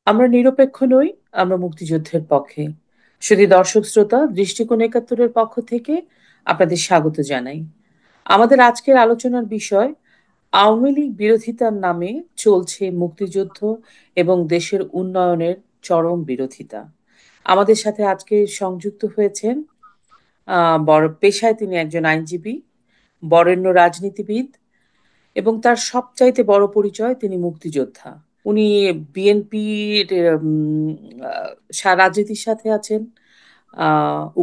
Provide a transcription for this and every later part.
আমরা নিরপেক্ষ নই, আমরা মুক্তিযুদ্ধের পক্ষে। শুধু দর্শক শ্রোতা, দৃষ্টিকোণ একাত্তরের পক্ষ থেকে আপনাদের স্বাগত জানাই। আমাদের আজকের আলোচনার বিষয় আওয়ামী লীগ বিরোধিতার নামে চলছে মুক্তিযুদ্ধ এবং দেশের উন্নয়নের চরম বিরোধিতা। আমাদের সাথে আজকে সংযুক্ত হয়েছেন বড় পেশায় তিনি একজন আইনজীবী, বরেণ্য রাজনীতিবিদ এবং তার সবচাইতে বড় পরিচয় তিনি মুক্তিযোদ্ধা। উনি বিএনপির রাজনীতির সাথে আছেন,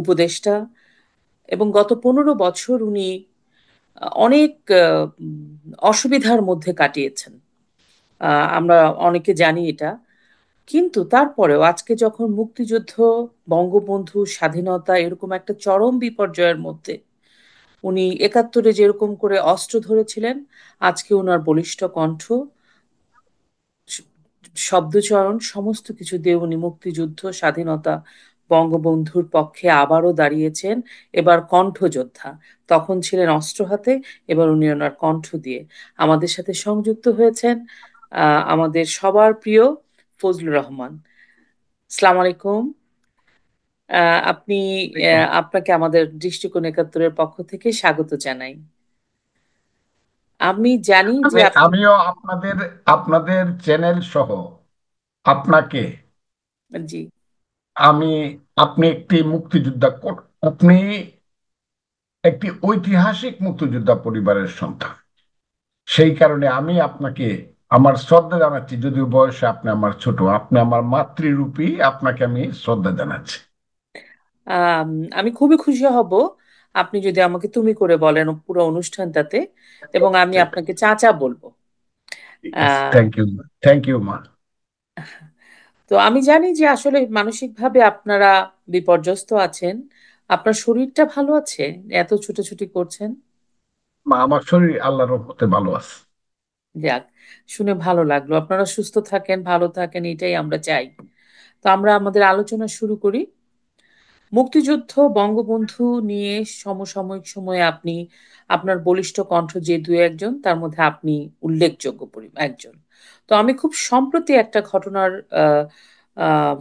উপদেষ্টা, এবং গত 15 বছর উনি অনেক অসুবিধার মধ্যে কাটিয়েছেন। আমরা অনেকে জানি এটা, কিন্তু তারপরেও আজকে যখন মুক্তিযুদ্ধ, বঙ্গবন্ধু, স্বাধীনতা এরকম একটা চরম বিপর্যয়ের মধ্যে উনি একাত্তরে যেরকম করে অস্ত্র ধরেছিলেন, আজকে ওনার বলিষ্ঠ কণ্ঠ, শব্দচয়ন সমস্ত কিছু দিয়ে উনি মুক্তিযুদ্ধ, স্বাধীনতা, বঙ্গবন্ধুর পক্ষে আবারও দাঁড়িয়েছেন। এবার কণ্ঠযোদ্ধা, তখন ছিলেন অস্ত্র হাতে, এবার উনি ওনার কণ্ঠ দিয়ে আমাদের সাথে সংযুক্ত হয়েছেন। আমাদের সবার প্রিয় ফজলুর রহমান। সালাম আলাইকুম। আপনি দেখুন, আপনাকে আমাদের দৃষ্টিকোণ একাত্তরের পক্ষ থেকে স্বাগত জানাই। আমি জানি যে আপনি। আমিও আপনাদের আপনাদের চ্যানেল সহ আপনাকে জি। আমি আপনি একটি মুক্তিযোদ্ধা আপনি একটি ঐতিহাসিক মুক্তিযোদ্ধা পরিবারের সন্তান। সেই কারণে আমি আপনাকে আমার শ্রদ্ধা জানাচ্ছি। যদিও বয়সে আপনি আমার ছোট, আপনি আমার মাতৃরূপী, আপনাকে আমি শ্রদ্ধা জানাচ্ছি। আম, আমি খুবই খুশি হব আপনি যদি আমাকে তুমি করে বলেন পুরো অনুষ্ঠানটাতে, এবং আমি ঠিক আপনাকে চাচা বলবো। ঠিক আছে, আহ, থ্যাংক ইউ, থ্যাংক ইউ মা। তো আমি জানি যে আসলে মানসিকভাবে আপনারা বিপর্যস্ত আছেন। আপনার শরীরটা ভালো আছে? এত ছুটোছুটি করছেন। মা, আমার শরীর আল্লাহর রহমতে ভালো আছে। যাক, শুনে ভালো লাগলো। আপনারা সুস্থ থাকেন, ভালো থাকেন, এটাই আমরা চাই। তো আমরা আমাদের আলোচনা শুরু করি। মুক্তিযুদ্ধ, বঙ্গবন্ধু নিয়ে সমসাময়িক সময়ে আপনি আপনার বলিষ্ঠ কণ্ঠ যে দু একজন, তার মধ্যে আপনি উল্লেখযোগ্য একজন। তো আমি খুব সম্প্রতি একটা আহ, আহ,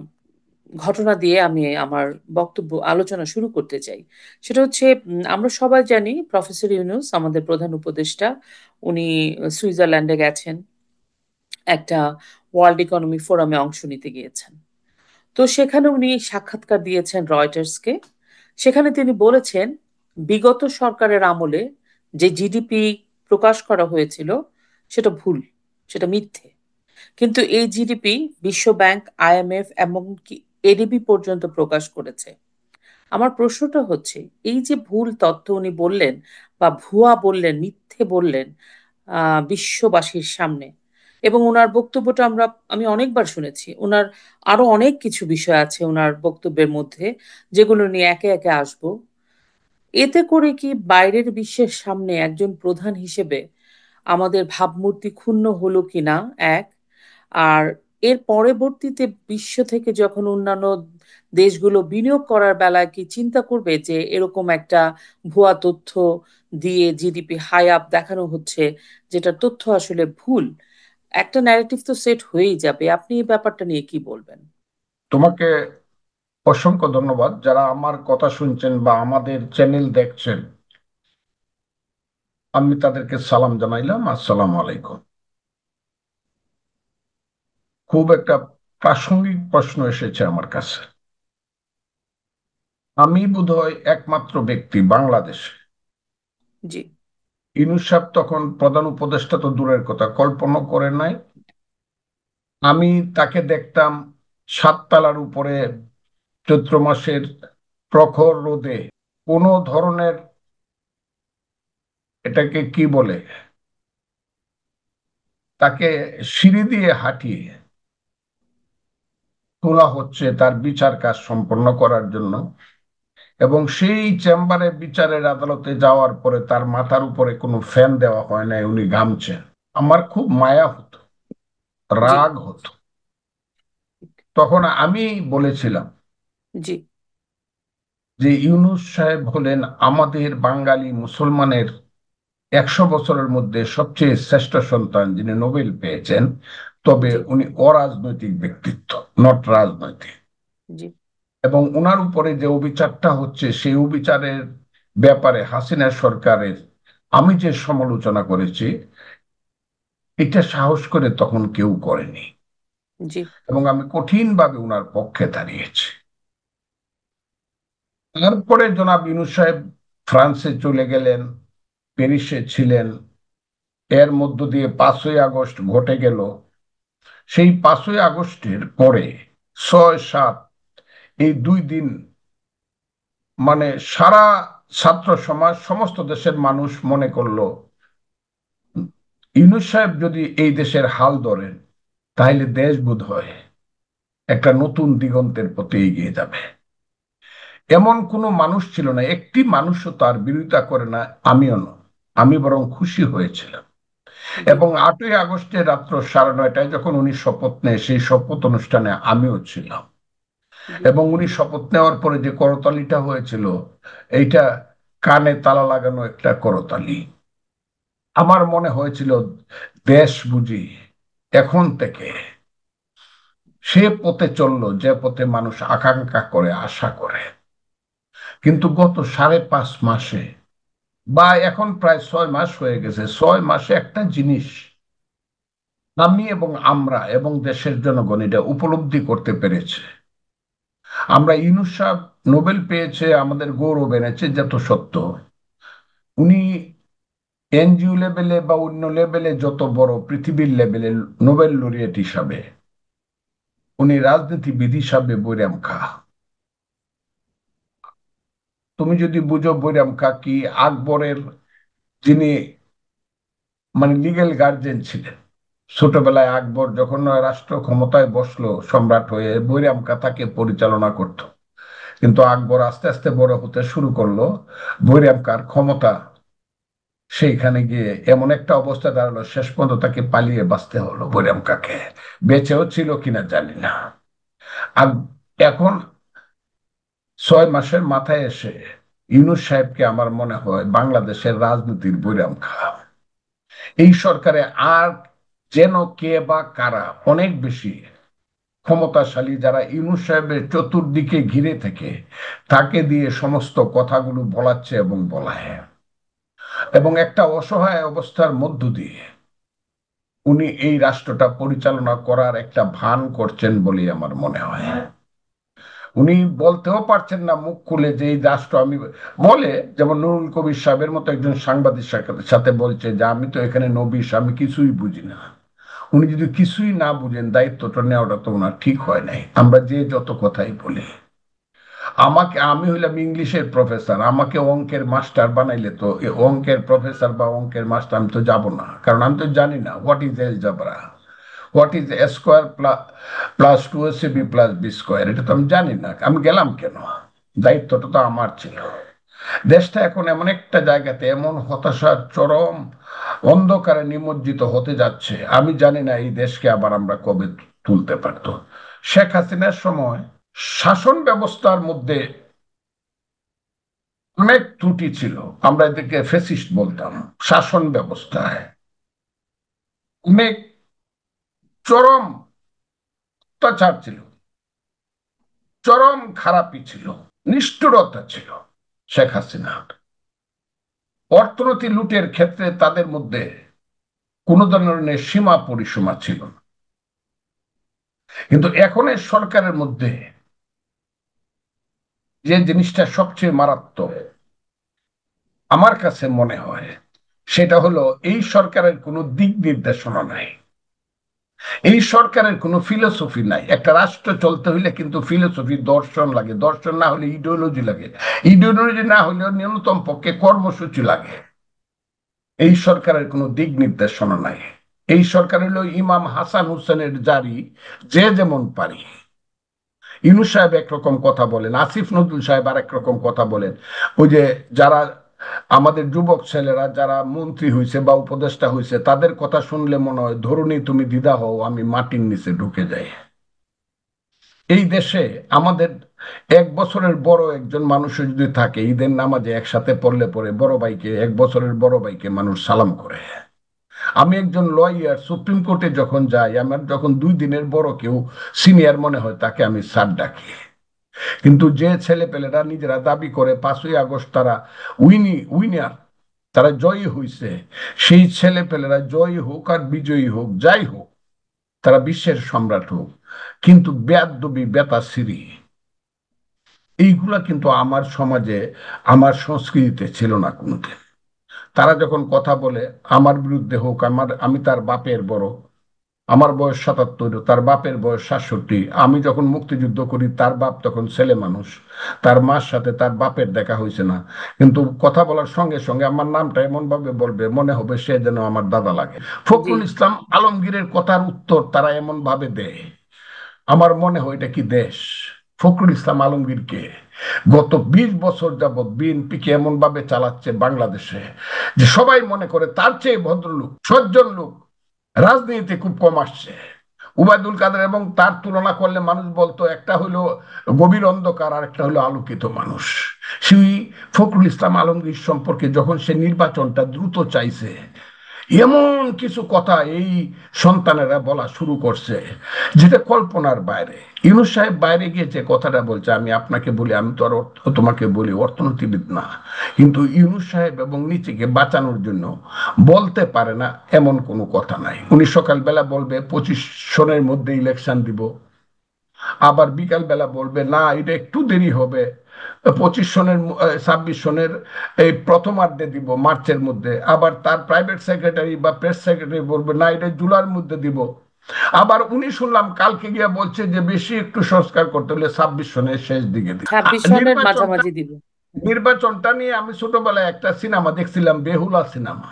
ঘটনা দিয়ে আমি আমার বক্তব্য আলোচনা শুরু করতে চাই। সেটা হচ্ছে, আমরা সবাই জানি প্রফেসর ইউনূস আমাদের প্রধান উপদেষ্টা, উনি সুইজারল্যান্ডে গেছেন, একটা ওয়ার্ল্ড ইকোনমি ফোরামে অংশ নিতে গিয়েছেন। তো সেখানে উনি সাক্ষাৎকার দিয়েছেন রয়টার্সকে। সেখানে তিনি বলেছেন, বিগত সরকারের আমলে যে জিডিপি প্রকাশ করা হয়েছিল সেটা ভুল, সেটা মিথ্যে। কিন্তু এই জিডিপি বিশ্ব ব্যাংক, আইএমএফ এমনকি এডিবি পর্যন্ত প্রকাশ করেছে। আমার প্রশ্নটা হচ্ছে, এই যে ভুল তথ্য উনি বললেন বা ভুয়া বললেন, মিথ্যে বললেন বিশ্ববাসীর সামনে, এবং ওনার বক্তব্যটা আমি অনেকবার শুনেছি। ওনার আরো অনেক কিছু বিষয় আছে ওনার বক্তব্যের মধ্যে, যেগুলো নিয়ে একে একে আসবো। এতে করে কি বাইরের বিশ্বের সামনে একজন প্রধান হিসেবে আমাদের ভাবমূর্তি ক্ষুণ্ণ হলো কিনা, এক। আর এর পরবর্তীতে বিশ্ব থেকে যখন অন্যান্য দেশগুলো বিনিয়োগ করার বেলায় কি চিন্তা করবে যে এরকম একটা ভুয়া তথ্য দিয়ে জিডিপি হাই আপ দেখানো হচ্ছে, যেটা তথ্য আসলে ভুল? একটা ন্যারেটিভ তো সেট হয়েই যাবে। আপনি এই ব্যাপারটা নিয়ে কি বলবেন? তোমাকে অসংখ্য ধন্যবাদ। যারা আমার কথা শুনছেন বা আমাদের চ্যানেল দেখছেন, আমি তাদেরকে সালাম জানাইলাম, আসসালামু আলাইকুম। খুব একটা প্রাসঙ্গিক প্রশ্ন এসেছে আমার কাছে। আমি বোধহয় একমাত্র ব্যক্তি বাংলাদেশে, জি। ইউনূস সাহেব তখন প্রধান উপদেষ্টা তো দূরের কথা, কল্পনা করে নাই। আমি তাকে দেখতাম সাততলার উপরে চৈত্র মাসের প্রখর রোদে, কোনো ধরনের, এটাকে কি বলে, তাকে সিঁড়ি দিয়ে হাঁটিয়ে তোলা হচ্ছে তার বিচার কাজ সম্পন্ন করার জন্য। এবং সেই চেম্বারে বিচারের আদালতে যাওয়ার পরে তার মাথার উপরে কোনো ফ্যান দেওয়া হয় নাই, উনি ঘামছেন। আমার খুব মায়া হতো, জি। রাগ হতো। তখন আমি বলেছিলাম জি। যে ইউনূস সাহেব হলেন আমাদের বাঙালি মুসলমানের 100 বছরের মধ্যে সবচেয়ে শ্রেষ্ঠ সন্তান, যিনি নোবেল পেয়েছেন। তবে জি। উনি অরাজনৈতিক ব্যক্তিত্ব, নট রাজনৈতিক। জি। এবং ওনার উপরে যে অবিচারটা হচ্ছে সেই অবিচারের ব্যাপারে হাসিনা সরকারের আমি যে সমালোচনা করেছি, এটা সাহস করে তখন কেউ করেনি। জি। এবং আমি কঠিনভাবে ওনার পক্ষে দাঁড়িয়েছি। তারপরে জনাব ইউনূস সাহেব ফ্রান্সে চলে গেলেন, প্যারিসে ছিলেন। এর মধ্য দিয়ে 5ই আগস্ট ঘটে গেল। সেই 5ই আগস্টের পরে 6-7 এই 2 দিন মানে সারা ছাত্র সমাজ, সমস্ত দেশের মানুষ মনে করলো ইউনূস সাহেব যদি এই দেশের হাল ধরেন তাহলে দেশ বোধ হয় একটা নতুন দিগন্তের পথে এগিয়ে যাবে। এমন কোনো মানুষ ছিল না, একটি মানুষও তার বিরোধিতা করে না। আমিও না, আমি বরং খুশি হয়েছিলাম। জি। এবং 8ই আগস্টে রাত্র 9:30টায় যখন উনি শপথ নেয়, সেই শপথ অনুষ্ঠানে আমিও ছিলাম। জি। এবং উনি শপথ নেওয়ার পরে যে করতালিটা হয়েছিল, এইটা কানে তালা লাগানো একটা করতালি। আমার মনে হয়েছিল দেশ বুঝি এখন থেকে সে পথে চললো যে পথে মানুষ আকাঙ্ক্ষা করে, আশা করে। কিন্তু গত 5.5 মাসে, বা এখন প্রায় 6 মাস হয়ে গেছে, 6 মাসে একটা জিনিস আমি এবং আমরা এবং দেশের জনগণ এটা উপলব্ধি করতে পেরেছে। আমরা ইউনূস সাহেব নোবেল পেয়েছে, আমাদের গৌরব এনেছে, যত সত্য উনি এনজিও লেভেলে বা অন্য লেভেলে যত বড় পৃথিবীর লেভেলে নোবেল লরিয়েট হিসাবে, উনি রাজনীতিবিদ হিসাবে বৈরাম খা। তুমি যদি বুঝো বৈরাম খা কি, আকবরের যিনি মানে লিগেল গার্জেন ছিলেন, ছোটবেলায় আকবর যখন রাষ্ট্র ক্ষমতায় বসলো সম্রাট হয়ে, বৈরাম খা তাকে পরিচালনা করত। কিন্তু আকবর আস্তে আস্তে বড় হতে শুরু করলো, বৈরাম খার ক্ষমতা সেইখানে গিয়ে এমন একটা অবস্থা দাঁড়ালো, শেষ পর্যন্ত তাকে পালিয়ে বাঁচতে হলো বৈরাম খাকে। বেঁচেও ছিল কিনা জানি না। আর এখন 6 মাসের মাথায় এসে ইউনূস সাহেবকে আমার মনে হয় বাংলাদেশের রাজনীতির বৈরাম খা। এই সরকারে আর যেন কে বা কারা অনেক বেশি ক্ষমতাশালী, যারা ইউনূস সাহেবের চতুর্দিকে ঘিরে থেকে তাকে দিয়ে সমস্ত কথাগুলো বলাচ্ছে এবং বলায়। এবং একটা অসহায় অবস্থার মধ্য দিয়ে উনি এই রাষ্ট্রটা পরিচালনা করার একটা ভান করছেন বলেই আমার মনে হয়। উনি বলতেও পারছেন না মুখ খুলে যে এই রাষ্ট্র আমি, বলে যেমন নুরুল কবির সাহেবের মতো একজন সাংবাদিক সাথে বলছে যে আমি তো এখানে নবিশ, আমি কিছুই বুঝি না। উনি যদি কিছুই না বুঝেন, দায়িত্বটা নেওয়াটা তো ওনার ঠিক হয় নাই। আমরা যে যত কথাই বলি, আমি হইলাম ইংলিশের প্রফেসর, আমাকে অঙ্কের মাস্টার বানাইলে তো অঙ্কের প্রফেসর বা অঙ্কের মাস্টার আমি তো যাব না, কারণ আমি তো জানি না what is algebra, what is A square plus 2ac plus B square, এটা তো আমি জানি না, আমি গেলাম কেন? দায়িত্বটা তো আমার ছিল। দেশটা এখন এমন একটা জায়গাতে, এমন হতাশার চরম অন্ধকারে নিমজ্জিত হতে যাচ্ছে, আমি জানি না এই দেশকে আবার আমরা কবে তুলতে পারতো। শেখ হাসিনার সময় শাসন ব্যবস্থার মধ্যে অনেক ত্রুটি ছিল, আমরা এদেরকে ফেসিস্ট বলতাম। শাসন ব্যবস্থায় অনেক চরম অত্যাচার ছিল, চরম খারাপই ছিল, নিষ্ঠুরতা ছিল শেখ হাসিনা। অর্থনীতি লুটের ক্ষেত্রে তাদের মধ্যে কোন ধরনের সীমা পরিসীমা ছিল না। কিন্তু এখন এই সরকারের মধ্যে যে জিনিসটা সবচেয়ে মারাত্মক আমার কাছে মনে হয়, সেটা হলো এই সরকারের কোনো দিক নির্দেশনা নাই। এই সরকারের কোনো ফিলোসফি নাই। একটা রাষ্ট্র চলতে হইলে কিন্তু ফিলোসফি, দর্শন লাগে, দর্শন না হলে ইডিওলজি লাগে, ইডিওলজি না হলেও ন্যূনতম পক্ষে কর্মসূচি লাগে। এই সরকারের কোনো দিক নির্দেশনা নাই। এই সরকার হলো ইমাম হাসান হুসেনের জারি, যে যেমন পারি। ইউনূস সাহেব একরকম কথা বলেন, আসিফ নজরুল সাহেব আর একরকম কথা বলেন। ওই যে যারা আমাদের যুবক ছেলেরা যারা মন্ত্রী হয়েছে বা উপদেষ্টা হয়েছে, তাদের কথা শুনলে মনে হয় ধরুনি তুমি দিদা হও, আমি মাটির নিচে ঢুকে যাই। এই দেশে আমাদের 1 বছরের বড় একজন মানুষ যদি থাকে, ঈদের নামাজে একসাথে পড়লে পরে বড় ভাইকে, 1 বছরের বড় ভাইকে মানুষ সালাম করে। আমি একজন লয়ার, সুপ্রিম কোর্টে যখন যাই, আমার যখন 2 দিনের বড় কেউ সিনিয়র মনে হয় তাকে আমি স্যার ডাকি। কিন্তু যে ছেলে পেলেরা নিজেরা দাবি করে 5ই আগস্ট তারা উইনার, তারা জয়ী হয়েছে, সেই ছেলে পেলেরা জয়ী হোক আর বিজয়ী হোক যাই হোক, তারা বিশ্বের সম্রাট হোক, কিন্তু বেয়াদবি বেতাসিরি এইগুলা কিন্তু আমার সমাজে, আমার সংস্কৃতিতে ছিল না কোনোদিন। তারা যখন কথা বলে আমার বিরুদ্ধে হোক, আমি তার বাপের বড়, আমার বয়স 77, তার বাপের বয়স 67, আমি যখন মুক্তিযুদ্ধ করি তার বাপ তখন ছেলে মানুষ, তার মার সাথে তার বাপের দেখা হয়েছে না, কিন্তু কথা বলার সঙ্গে সঙ্গে আমার নামটা এমন ভাবে বলবে মনে হবে সে যেন আমার দাদা লাগে। জি। ফখরুল ইসলাম আলমগীরের কথার উত্তর তারা এমন ভাবে দেয়, আমার মনে হয় এটা কি দেশ? ফখরুল ইসলাম আলমগীরকে গত 20 বছর যাবৎ বিএনপি কে এমন ভাবে চালাচ্ছে বাংলাদেশে, যে সবাই মনে করে তার চেয়ে ভদ্রলোক সজ্জন লোক রাজনীতিতে খুব কম আসছে। উবায়দুল কাদের এবং তার তুলনা করলে মানুষ বলতো একটা হলো গভীর অন্ধকার আর একটা হলো আলোকিত মানুষ। সেই ফখরুল ইসলাম আলমগীর সম্পর্কে যখন সে নির্বাচনটা দ্রুত চাইছে, এমন কিছু কথা এই সন্তানেরা বলা শুরু করছে যেটা কল্পনার বাইরে। ইউনূস সাহেব বাইরে গিয়ে যে কথাটা বলছে, আমি আপনাকে বলি, আমি তো আর তোমাকে বলি অর্থনীতিবিদ না, কিন্তু ইউনূস সাহেব এবং নিচেকে বাঁচানোর জন্য বলতে পারে না এমন কোনো কথা নাই। উনি সকালবেলা বলবে 25 সনের মধ্যে ইলেকশন দিব, আবার বিকাল বেলা বলবে না এটা একটু দেরি হবে, 25 সনের 26 সনের এই প্রথমার্ধে দিব, মার্চের মধ্যে। আবার তার প্রাইভেট সেক্রেটারি বা প্রেস সেক্রেটারি বলবে না এটা জুলাইয়ের মধ্যে দিব। আবার উনি শুনলাম কালকে গিয়া বলছে যে বেশি একটু সংস্কার করতে হলে 26 সনের শেষ দিকে দিব। 26 সনের নির্বাচনটা মাঝামাঝি দিব। হুম। নির্বাচনটা নিয়ে আমি ছোটবেলায় একটা সিনেমা দেখছিলাম, বেহুলা সিনেমা।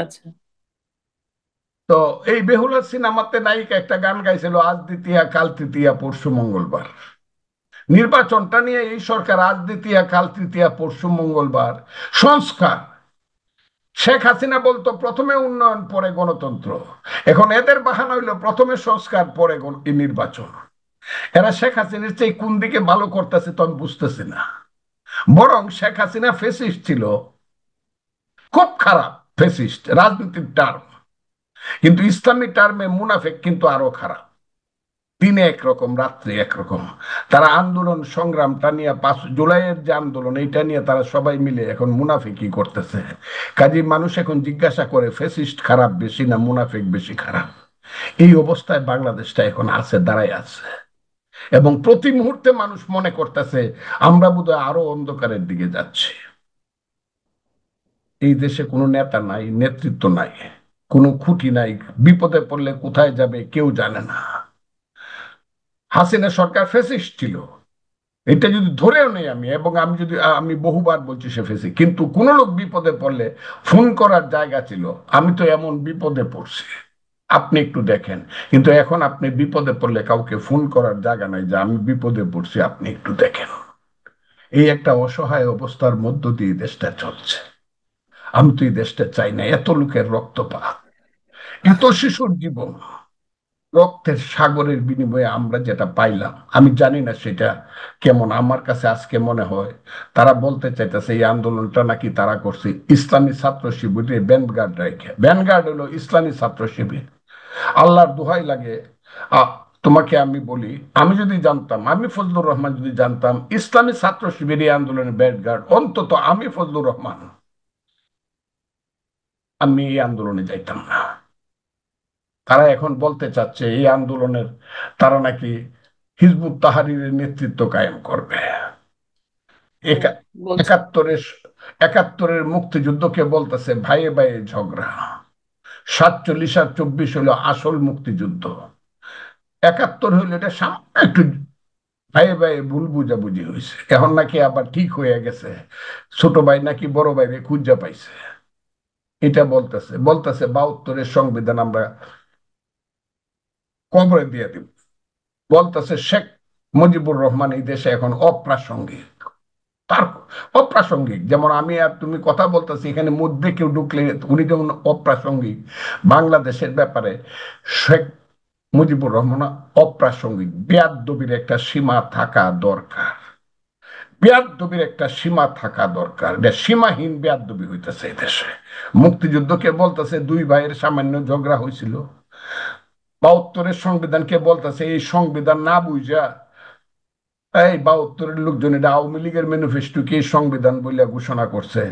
আচ্ছা। তো এই বেহুলা সিনেমাতে নায়িকা একটা গান গাইছিল, আজ দ্বিতীয়া কাল তৃতীয়া পরশু মঙ্গলবার। নির্বাচনটা নিয়ে এই সরকার আজ দ্বিতীয়া কাল তৃতীয়া পরশু মঙ্গলবার সংস্কার। শেখ হাসিনা বলতো প্রথমে উন্নয়ন পরে গণতন্ত্র, এখন এদের বাহানা হইলো প্রথমে সংস্কার পরে নির্বাচন। এরা শেখ হাসিনার চেয়ে কোন দিকে ভালো করতেছে তো আমি বুঝতেছি না। বরং শেখ হাসিনা ফেসিস্ট ছিল, খুব খারাপ ফেসিস্ট রাজনীতির টার্ম, কিন্তু ইসলামী টার্মে মুনাফেক কিন্তু আরো খারাপ। দিনে একরকম রাত্রে একরকম। তারা আন্দোলন সংগ্রামটা নিয়ে 5 জুলাইয়ের যে আন্দোলন এইটা নিয়ে তারা সবাই মিলে এখন মুনাফিকি করতেছে। কাজী মানুষ এখন জিজ্ঞাসা করে ফেসিস্ট খারাপ বেশি না মুনাফিক বেশি খারাপ? এই অবস্থায় বাংলাদেশটা এখন আছে, দাঁড়ায় আছে। এবং প্রতি মুহূর্তে মানুষ মনে করতেছে আমরা বোধহয় আরো অন্ধকারের দিকে যাচ্ছি। এই দেশে কোনো নেতা নাই, নেতৃত্ব নাই, কোনো খুঁটি নাই, বিপদে পড়লে কোথায় যাবে কেউ জানে না। হাসিনা সরকার ফ্যাসিস্ট ছিল, এটা যদি ধরেও নেই আমি, এবং আমি যদি আমি বহুবার বলছি সে ফেসি, কিন্তু কোন লোক বিপদে পড়লে ফোন করার জায়গা ছিল। আমি তো এমন বিপদে পড়ছি আপনি একটু দেখেন, কিন্তু এখন আপনি বিপদে পড়লে কাউকে ফোন করার জায়গা নাই যে আমি বিপদে পড়ছি আপনি একটু দেখেন। এই একটা অসহায় অবস্থার মধ্য দিয়ে দেশটা চলছে। আমি তো এই দেশটা চাই না, এত লোকের রক্তপাত, এত শিশুর জীবন, রক্তের সাগরের বিনিময়ে আমরা যেটা পাইলাম আমি জানি না সেটা কেমন। আমার কাছে আজকে মনে হয় তারা বলতে চাইতেছে এই আন্দোলনটা নাকি তারা করছে ইসলামী ছাত্র শিবিরের ব্যানগার্ড রেখে। ব্যানগার্ড হলো ইসলামী ছাত্র শিবির। আল্লাহর দোহাই লাগে, তোমাকে আমি বলি, আমি যদি জানতাম, আমি ফজলুর রহমান যদি জানতাম ইসলামী ছাত্র শিবির এই আন্দোলনের ব্যানগার্ড, অন্তত আমি ফজলুর রহমান আমি এই আন্দোলনে যাইতাম না। তারা এখন বলতে চাচ্ছে এই আন্দোলনের তারা নাকি হিজবুত তাহরীরের নেতৃত্ব কায়েম করবে। হুম। একা- বলছে। একাত্তরের একাত্তরের মুক্তিযুদ্ধকে বলতেছে ভাইয়ে ভাইয়ে ঝগড়া। 47 আর 24 হলো আসল মুক্তিযুদ্ধ। 71 হইলো এটা সামান্য একটু ভাইয়ে ভাইয়ে ভুল বুঝাবুঝি হয়েছে, এখন নাকি আবার ঠিক হয়ে গেছে, ছোট ভাই নাকি বড় ভাইরে খুঁজা পাইছে। এটা বলতেছে বলতেছে 72-এর সংবিধান আমরা কবরে দিয়ে দিব। বলতেছে শেখ মুজিবুর রহমান এই দেশে এখন অপ্রাসঙ্গিক। তার অপ্রাসঙ্গিক যেমন আমি আর তুমি কথা বলতেছি, এখানে মধ্যে কেউ ঢুকলে উনি যেমন অপ্রাসঙ্গিক, বাংলাদেশের ব্যাপারে শেখ মুজিবুর রহমান অপ্রাসঙ্গিক। বেয়াদবির একটা সীমা থাকা দরকার। বেয়াদবির একটা সীমা থাকা দরকার। এটা সীমাহীন বেয়াদবি হইতেছে এই দেশে। মুক্তিযুদ্ধকে বলতেছে দুই ভাইয়ের সামান্য ঝগড়া হয়েছিল, 72-এর সংবিধানকে বলতেছে এই সংবিধান না বুঝা, এই 72-এর লোকজন এটা আওয়ামী লীগের ম্যানিফেস্টোকে সংবিধান বলে ঘোষণা করছে।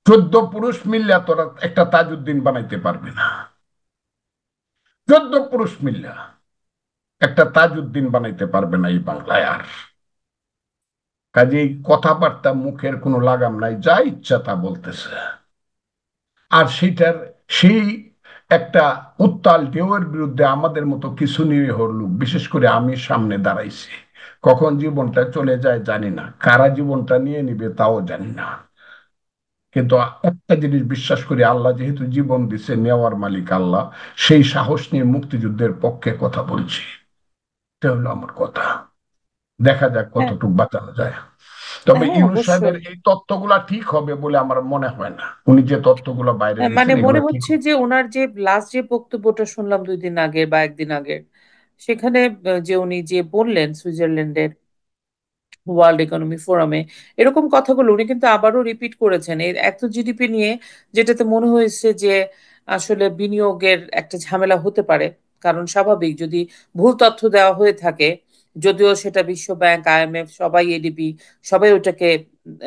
14 পুরুষ মিল্লা তোরা একটা তাজউদ্দিন বানাইতে পারবি না। 14 পুরুষ মিল্লা একটা তাজউদ্দিন বানাইতে পারবে না এই বাংলায় আর। কাজেই কথাবার্তা মুখের কোনো লাগাম নাই, যা ইচ্ছা তা বলতেছে। আর সেই একটা উত্তাল ঢেউয়ের বিরুদ্ধে আমাদের মতো কিছু নিরীহ লোক, বিশেষ করে আমি সামনে দাঁড়াইছি। কখন জীবনটা চলে যায় জানি না, কারা জীবনটা নিয়ে নিবে তাও জানি না। কিন্তু একটা জিনিস বিশ্বাস করি, আল্লাহ যেহেতু জীবন দিছে, নেওয়ার মালিক আল্লাহ, সেই সাহস নিয়ে মুক্তিযুদ্ধের পক্ষে কথা বলছি। এটা হলো আমার কথা। দেখা যাক হ্যাঁ, কতটুকু বাঁচানো যায়। তবে হ্যাঁ, ইউনূস সাহেবের অবশ্যই। এই তত্ত্বগুলা ঠিক হবে বলে আমার মনে হয় না। উনি যে তত্ত্বগুলো বাইরে হ্যাঁ, মানে দিচ্ছেন মনে এগুলো ঠিক হচ্ছে হবে। যে ওনার যে লাস্ট যে বক্তব্যটা শুনলাম 2 দিন আগে বা একদিন আগে, সেখানে যে উনি যে বললেন সুইজারল্যান্ডের ওয়ার্ল্ড ইকোনমি ফোরামে এরকম কথাগুলো উনি কিন্তু আবারও রিপিট করেছেন এই এত জিডিপি নিয়ে, যেটাতে মনে হয়েছে যে আসলে বিনিয়োগের একটা ঝামেলা হতে পারে। কারণ স্বাভাবিক যদি ভুল তথ্য দেওয়া হয়ে থাকে, যদিও সেটা বিশ্ব ব্যাংক, আইএমএফ সবাই, এডিবি সবাই ওটাকে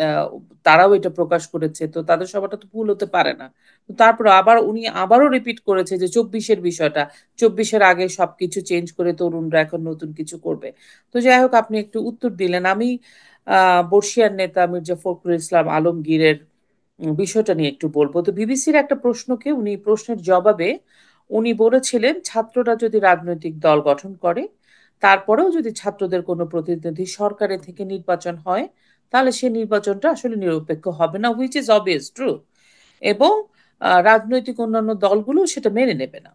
আহ, তারাও এটা প্রকাশ করেছে, তো তাদের সবারটা তো ভুল হতে পারে না। তো তারপর আবার উনি আবারও রিপিট করেছে যে 24-এর বিষয়টা, 24-এর আগে সবকিছু চেঞ্জ করে তরুণরা এখন নতুন কিছু করবে। তো যাই হোক, আপনি একটু উত্তর দিলেন। আমি বর্ষিয়ার নেতা মির্জা ফখরুল ইসলাম আলমগীরের বিষয়টা নিয়ে একটু বলবো। তো বিবিসির একটা প্রশ্নকে উনি প্রশ্নের জবাবে উনি বলেছিলেন, ছাত্ররা যদি রাজনৈতিক দল গঠন করে, তারপরেও যদি ছাত্রদের কোনো প্রতিনিধি সরকারের থেকে নির্বাচন হয়, তাহলে সে নির্বাচনটা আসলে নিরপেক্ষ হবে না, হুইচ ইজ অবভিয়াস ট্রু। এবং রাজনৈতিক অন্যান্য দলগুলো সেটা মেনে নেবে না।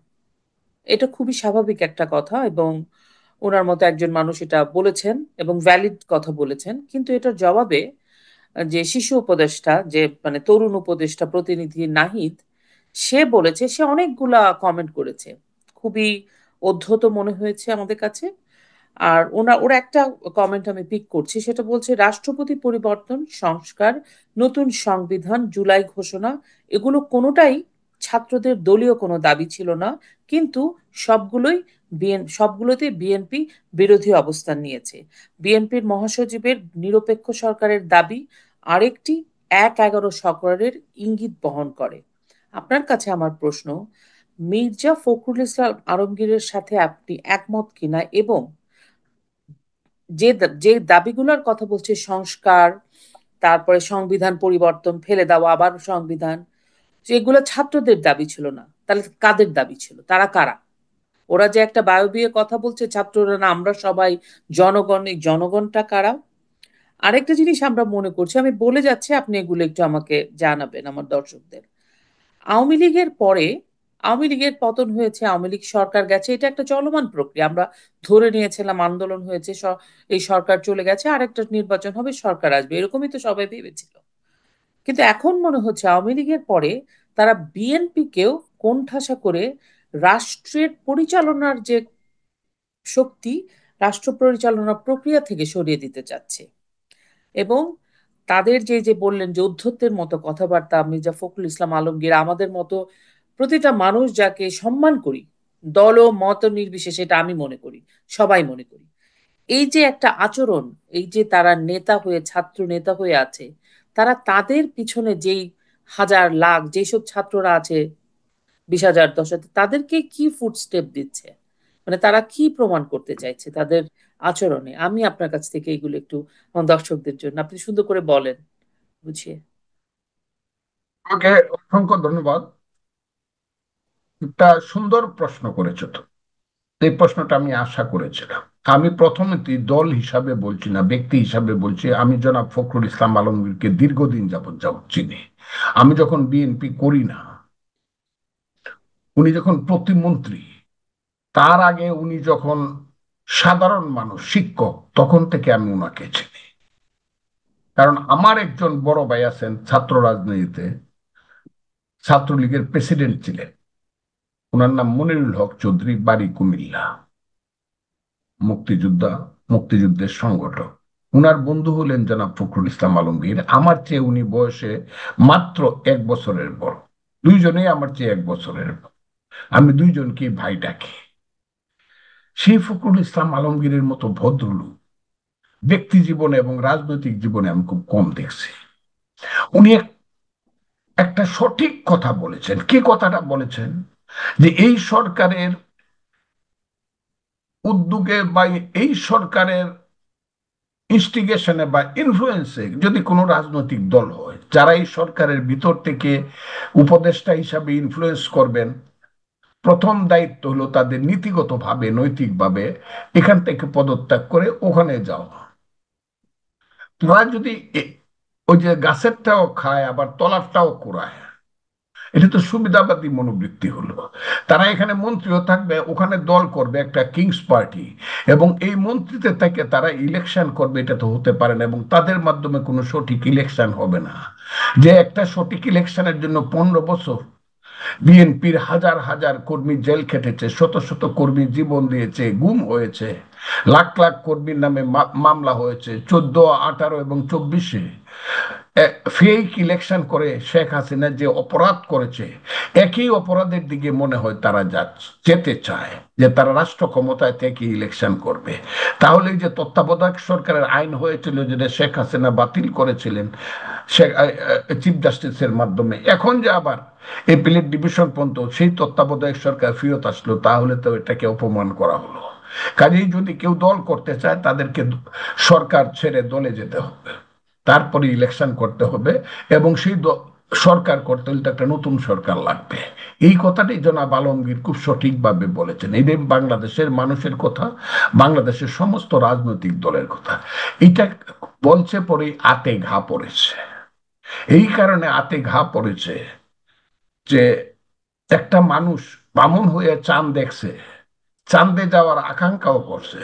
এটা খুবই স্বাভাবিক একটা কথা, এবং ওনার মতো একজন মানুষ এটা বলেছেন এবং ভ্যালিড কথা বলেছেন। কিন্তু এটার জবাবে যে শিশু উপদেষ্টা, যে মানে তরুণ উপদেষ্টা প্রতিনিধি নাহিদ, সে বলেছে, সে অনেকগুলা কমেন্ট করেছে, খুবই অধ্যত মনে হয়েছে আমাদের কাছে। আর ওরা একটা কমেন্ট আমি পিক করছি, সেটা বলছে রাষ্ট্রপতি পরিবর্তন, সংস্কার, নতুন সংবিধান, জুলাই ঘোষণা, এগুলো কোনোটাই ছাত্রদের দলীয় কোনো দাবি ছিল না, কিন্তু সবগুলোতে বিএনপি বিরোধী অবস্থান নিয়েছে। বিএনপির মহাসচিবের নিরপেক্ষ সরকারের দাবি আরেকটি 1-11 সরকারের ইঙ্গিত বহন করে। আপনার কাছে আমার প্রশ্ন, মির্জা ফখরুল ইসলাম আলমগীরের সাথে আপনি একমত কিনা, এবং যে দাবিগুলোর কথা বলছে, সংস্কার, তারপরে সংবিধান পরিবর্তন, ফেলে দেওয়া আবার সংবিধান, যেগুলো ছাত্রদের দাবি ছিল না, তাহলে কাদের দাবি ছিল, তারা কারা? ওরা যে একটা বায়বীয় কথা বলছে ছাত্ররা না আমরা সবাই জনগণ, এই জনগণটা কারা? আরেকটা জিনিস আমরা মনে করছি, আমি বলে যাচ্ছি, আপনি এগুলো একটু আমাকে জানাবেন আমার দর্শকদের। আওয়ামী লীগের পরে, আওয়ামী লীগের পতন হয়েছে, আওয়ামী লীগ সরকার গেছে, এটা একটা চলমান প্রক্রিয়া। আমরা ধরে নিয়েছিলাম আন্দোলন হয়েছে, এই সরকার চলে গেছে, আরেকটা নির্বাচন হবে, সরকার আসবে, এরকমই তো সবাই ভেবেছিল। কিন্তু এখন মনে হচ্ছে আওয়ামী লীগের পরে তারা বিএনপি কেও কোণঠাসা করে রাষ্ট্রের পরিচালনার যে শক্তি, রাষ্ট্র পরিচালনা প্রক্রিয়া থেকে সরিয়ে দিতে চাচ্ছে। এবং তাদের যে যে বললেন যে ঔদ্ধত্যের মতো কথাবার্তা, মির্জা ফখরুল ইসলাম আলমগীর আমাদের মতো প্রতিটা মানুষ যাকে সম্মান করি, দল ও মত নির্বিশেষে, এটা আমি মনে করি, সবাই মনে করি, এই যে একটা আচরণ, এই যে তারা নেতা হয়ে, ছাত্র নেতা হয়ে আছে, তারা তাদের পিছনে যেই হাজার লাখ যেসব ছাত্ররা আছে, 20,000 10,000, তাদেরকে কি ফুটস্টেপ দিচ্ছে, মানে তারা কি প্রমাণ করতে চাইছে তাদের আচরণে? আমি আপনার কাছ থেকে এগুলো একটু আমার দর্শকদের জন্য আপনি সুন্দর করে বলেন, বুঝিয়ে। ওকে, অসংখ্য ধন্যবাদ। একটা সুন্দর প্রশ্ন করেছো তো। এই প্রশ্নটা আমি আশা করেছিলাম। আমি প্রথমেই দল হিসাবে বলছি না, ব্যক্তি হিসাবে বলছি। আমি জনাব ফখরুল ইসলাম আলমগীরকে দীর্ঘদিন যাবৎ চিনি। আমি যখন বিএনপি করি না, উনি যখন প্রতিমন্ত্রী, তার আগে উনি যখন সাধারণ মানুষ, শিক্ষক, তখন থেকে আমি উনাকে চিনি। কারণ আমার একজন বড় ভাই আছেন ছাত্র রাজনীতিতে, ছাত্রলীগের প্রেসিডেন্ট ছিলেন। ওনার নাম মনিরুল হক চৌধুরী, বাড়ি কুমিল্লা, মুক্তিযোদ্ধা, মুক্তিযুদ্ধের সংগঠক। উনার বন্ধু হলেন জনাব ফখরুল ইসলাম আলমগীর। আমার চেয়ে উনি বয়সে মাত্র 1 বছরের বড়। দুইজনেই আমার চেয়ে 1 বছরের বড়। আমি দুইজনকে ভাই ডাকি। সেই ফখরুল ইসলাম আলমগীরের মতো ভদ্রলোক ব্যক্তি জীবনে এবং রাজনৈতিক জীবনে আমি খুব কম দেখছি। উনি একটা সঠিক কথা বলেছেন। কি কথাটা বলেছেন? যে এই সরকারের উদ্যোগে বা এই সরকারের ইনস্টিগেশনে বা ইনফ্লুয়েন্সে যদি কোনো রাজনৈতিক দল হয়, যারা এই সরকারের ভিতর থেকে উপদেষ্টা হিসাবে ইনফ্লুয়েন্স করবেন, প্রথম দায়িত্ব হলো তাদের নীতিগতভাবে নৈতিকভাবে এখান থেকে পদত্যাগ করে ওখানে যাও। তারা যদি ওই যে গাছেরটাও খায় আবার তলারটাও কুড়ায়, এটা তো সুবিধাবাদী মনোবৃত্তি হলো। তারা এখানে মন্ত্রীও থাকবে, ওখানে দল করবে একটা কিংস পার্টি, এবং এই মন্ত্রীতে থেকে তারা ইলেকশন করবে। এটা তো হতে পারে না, এবং তাদের মাধ্যমে কোনো সঠিক ইলেকশন হবে না। যে একটা সঠিক ইলেকশনের জন্য 15 বছর বিএনপির হাজার হাজার কর্মী জেল খেটেছে, শত শত কর্মী জীবন দিয়েছে, গুম হয়েছে, লাখ লাখ কর্মীর নামে মামলা হয়েছে 14, 18 এবং 24-এ ফেক ইলেকশন করে শেখ হাসিনা যে অপরাধ করেছে, একই অপরাধের দিকে মনে হয় তারা যেতে চায়, যে তারা রাষ্ট্র ক্ষমতায় থেকে ইলেকশন করবে। তাহলে এই যে তত্ত্বাবধায়ক সরকারের আইন হয়েছিল, যেটা শেখ হাসিনা বাতিল করেছিলেন চিফ জাস্টিসের মাধ্যমে, এখন যে আবার এপিলেট ডিভিশন পর্যন্ত সেই তত্ত্বাবধায়ক সরকার ফেরত আসলো, তাহলে তো এটাকে অপমান করা হলো। কাজেই যদি কেউ দল করতে চায়, তাদেরকে সরকার ছেড়ে দলে যেতে হবে, তারপরে ইলেকশন করতে হবে, এবং সেই সরকার করতে হলে তো একটা নতুন সরকার লাগবে। এই কথাটি জনাব আলমগীর খুব সঠিকভাবে বলেছেন। এই যে বাংলাদেশের মানুষের কথা, বাংলাদেশের সমস্ত রাজনৈতিক দলের কথা, এটা বলছে পরে আতে ঘা পড়েছে। এই কারণে আতে ঘা পড়েছে যে একটা মানুষ বামুন হয়ে চাঁদ দেখছে, চাঁদে যাওয়ার আকাঙ্ক্ষাও করছে,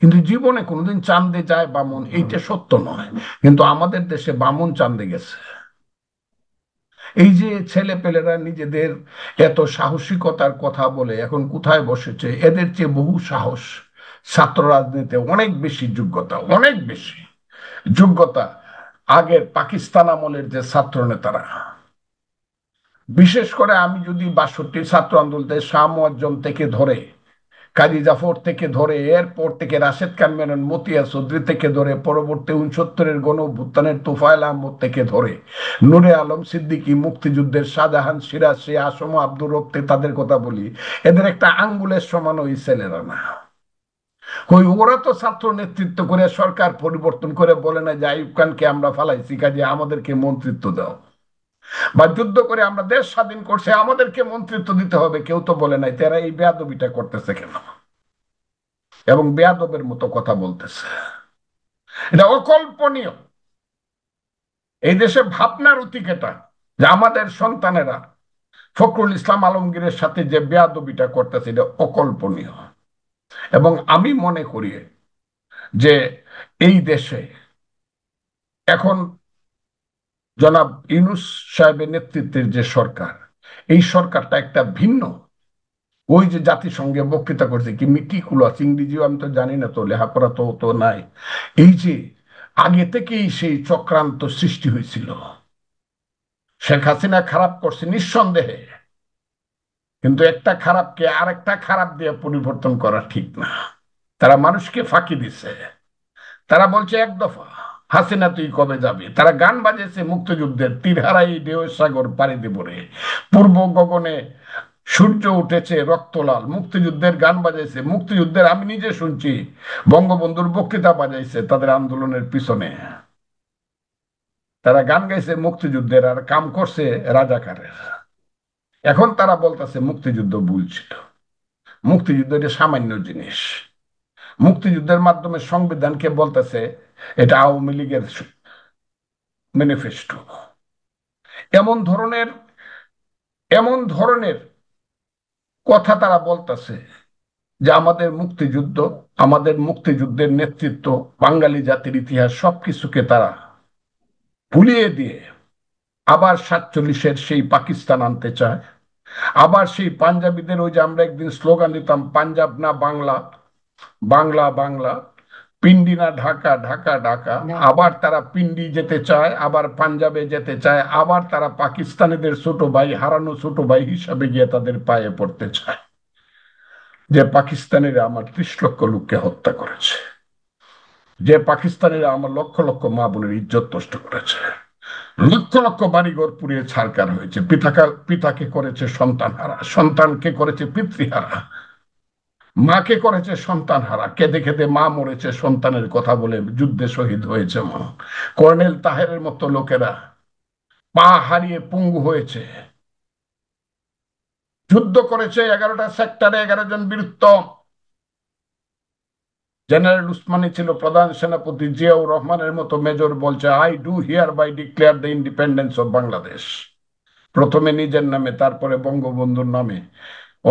কিন্তু জীবনে কোনোদিন চাঁদে যায় বামুন এইটা সত্য নয়। কিন্তু আমাদের দেশে বামুন চাঁদে গেছে। এই যে ছেলে পেলেরা নিজেদের এত সাহসিকতার কথা বলে এখন কোথায় বসেছে, এদের চেয়ে বহু সাহস ছাত্র রাজনীতিতে অনেক বেশি যোগ্যতা, অনেক বেশি যোগ্যতা আগের পাকিস্তান আমলের যে ছাত্র নেতারা। বিশেষ করে আমি যদি 62 ছাত্র আন্দোলনে শাহ মুয়াজ্জম থেকে ধরে, কাজী জাফর থেকে ধরে, এরপর থেকে রাশেদ খান মেনন, মতিয়া চৌধুরী থেকে ধরে, পরবর্তী 69-এর গণ অভ্যুত্থানের তোফায়েল আহমদ থেকে ধরে, নূরে আলম সিদ্দিকী, মুক্তিযুদ্ধের শাহজাহান, সিরাজ, সে আসম, আব্দুর রব, তাদের কথা বলি, এদের একটা আঙ্গুলের সমান ওই ছেলেরা না। ওই ওরা তো ছাত্র নেতৃত্ব করে সরকার পরিবর্তন করে বলে না যে আইয়ুব খানকে আমরা ফালাইছি, কাজে আমাদেরকে মন্ত্রিত্ব দাও, বা যুদ্ধ করে আমরা দেশ স্বাধীন করছে আমাদেরকে মন্ত্রিত্ব দিতে হবে। কেউ তো বলে নাই। তারা এই বেয়াদবিটা করতেছে কেন, এবং বেয়াদবের মতো কথা বলতেছে? এটা অকল্পনীয়। এই দেশে ভাবনার অতীত এটা, যে আমাদের সন্তানেরা ফখরুল ইসলাম আলমগীরের সাথে যে বেয়াদবিটা করতেছে, এটা অকল্পনীয়। এবং আমি মনে করি যে এই দেশে এখন জনাব ইউনূস সাহেবের নেতৃত্বের যে সরকার, এই সরকারটা একটা ভিন্ন। ওই যে জাতিসংঘে বক্তৃতা করছে, কি মিটিকুলাস, ইংরেজিও আমি তো জানি না, তো লেখাপড়া তো তো নাই। এই যে আগে থেকেই সেই চক্রান্ত সৃষ্টি হয়েছিল। শেখ হাসিনা খারাপ করছে নিঃসন্দেহে, কিন্তু একটা খারাপকে আরেকটা খারাপ দিয়ে পরিবর্তন করা ঠিক না। তারা মানুষকে ফাঁকি দিছে। তারা বলছে এক দফা, হাসিনা তুই কবে যাবি। তারা গান বাজেছে মুক্তিযুদ্ধের, তীর হারাই ঢেউ সাগর পাড়ি দেব রে, পূর্ব গগনে সূর্য উঠেছে রক্তলাল, মুক্তিযুদ্ধের গান বাজাইছে। মুক্তিযুদ্ধের আমি নিজে শুনছি, বঙ্গবন্ধুর বক্তৃতা বাজাইছে তাদের আন্দোলনের পিছনে। তারা গান গাইছে মুক্তিযুদ্ধের, আর কাম করছে রাজাকারের। এখন তারা বলতেছে মুক্তিযুদ্ধ ভুল ছিল। মুক্তিযুদ্ধ এটা সামান্য জিনিস। মুক্তিযুদ্ধের মাধ্যমে সংবিধানকে বলতেছে এটা আওয়ামী লীগের ম্যানিফেস্টো। এমন ধরনের এমন ধরনের কথা তারা বলতেছে, যে আমাদের মুক্তিযুদ্ধ, আমাদের মুক্তিযুদ্ধের নেতৃত্ব, বাঙালি জাতির ইতিহাস সবকিছুকে তারা ভুলিয়ে দিয়ে আবার 47-এর সেই পাকিস্তান আনতে চায়। আবার সেই পাঞ্জাবিদের, ওই যে আমরা একদিন স্লোগান দিতাম, পাঞ্জাব না বাংলা, বাংলা বাংলা, পিন্ডি না ঢাকা, ঢাকা ঢাকা। ঢাকা। আবার তারা পিন্ডি যেতে চায়, আবার পাঞ্জাবে যেতে চায়, আবার তারা পাকিস্তানিদের ছোট ভাই, হারানো ছোট ভাই হিসাবে গিয়ে তাদের পায়ে পড়তে চায় যে পাকিস্তানিরা আমার 30 লক্ষ লোককে হত্যা করেছে, যে পাকিস্তানিরা আমার লক্ষ লক্ষ মা বোনের ইজ্জত নষ্ট করেছে, লক্ষ লক্ষ বাড়িঘর পুড়িয়ে ছারকার হয়েছে, পিতাকে করেছে সন্তান হারা, সন্তানকে করেছে পিতৃহারা, মাকে করেছে সন্তান হারা, কেঁদে কেঁদে মা মরেছে সন্তানের কথা বলে, যুদ্ধে শহীদ হয়েছে মা। কর্নেল তাহেরের মতো লোকেরা পা হারিয়ে পঙ্গু হয়েছে, যুদ্ধ করেছে 11টা সেক্টরে, 11 জন বীরত্তম। জেনারেল উসমানী ছিল প্রধান সেনাপতি, জিয়াউর রহমানের মতো মেজর বলছে, I do hereby declare the independence of Bangladesh. প্রথমে নিজের নামে, তারপরে বঙ্গবন্ধুর নামে,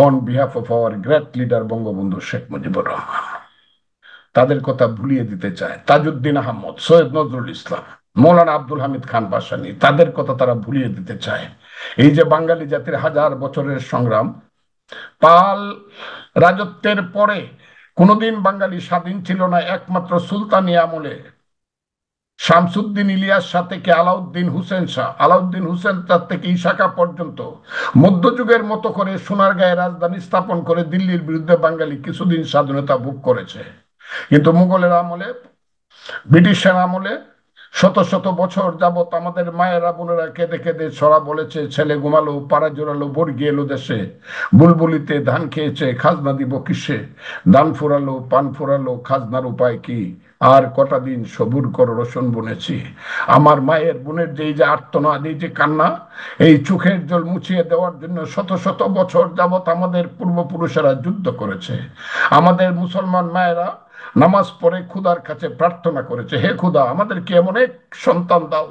on behalf of our great leader Bangabandhu Sheikh Mujibur Rahman. তাদের কথা ভুলিয়ে দিতে চায় তাজউদ্দিন আহমদ, সৈয়দ নজরুল ইসলাম, মৌলানা আব্দুল হামিদ খান ভাসানী, তাদের কথা তারা ভুলিয়ে দিতে চায়। এই যে বাঙালি জাতির হাজার বছরের সংগ্রাম, পাল রাজত্বের পরে কোনোদিন বাঙালি স্বাধীন ছিল না, একমাত্র সুলতানি আমলে শামসুদ্দিন ইলিয়াস শাহ থেকে আলাউদ্দিন হুসেন শাহ, আলাউদ্দিন হুসেন শাহ থেকে ইসাকা পর্যন্ত মধ্যযুগের মতো করে সোনারগাঁয়ে রাজধানী স্থাপন করে দিল্লির বিরুদ্ধে বাঙালি কিছুদিন স্বাধীনতা ভোগ করেছে। কিন্তু মুঘলের আমলে, ব্রিটিশের আমলে শত শত বছর যাবত আমাদের মায়েরা বোনেরা কেঁদে কেঁদে ছড়া বলেছে, ছেলে ঘুমালো, পাড়া জোড়ালো, বর্গি এলো দেশে, বুলবুলিতে ধান খেয়েছে, খাজনা দিব কিসে, ধান ফুরালো, পান ফুরালো, খাজনার উপায় কি, আর কটা দিন সবুর কর রসুন বুনেছি। আমার মায়ের বোনের যে এই যে আর্তনাদ, এই যে কান্না, এই চোখের জল মুছিয়ে দেওয়ার জন্য শত শত বছর যাবত আমাদের পূর্বপুরুষেরা যুদ্ধ করেছে। আমাদের মুসলমান মায়েরা নামাজ পড়ে খুদার কাছে প্রার্থনা করেছে, হে খুদা আমাদেরকে এমন এক সন্তান দাও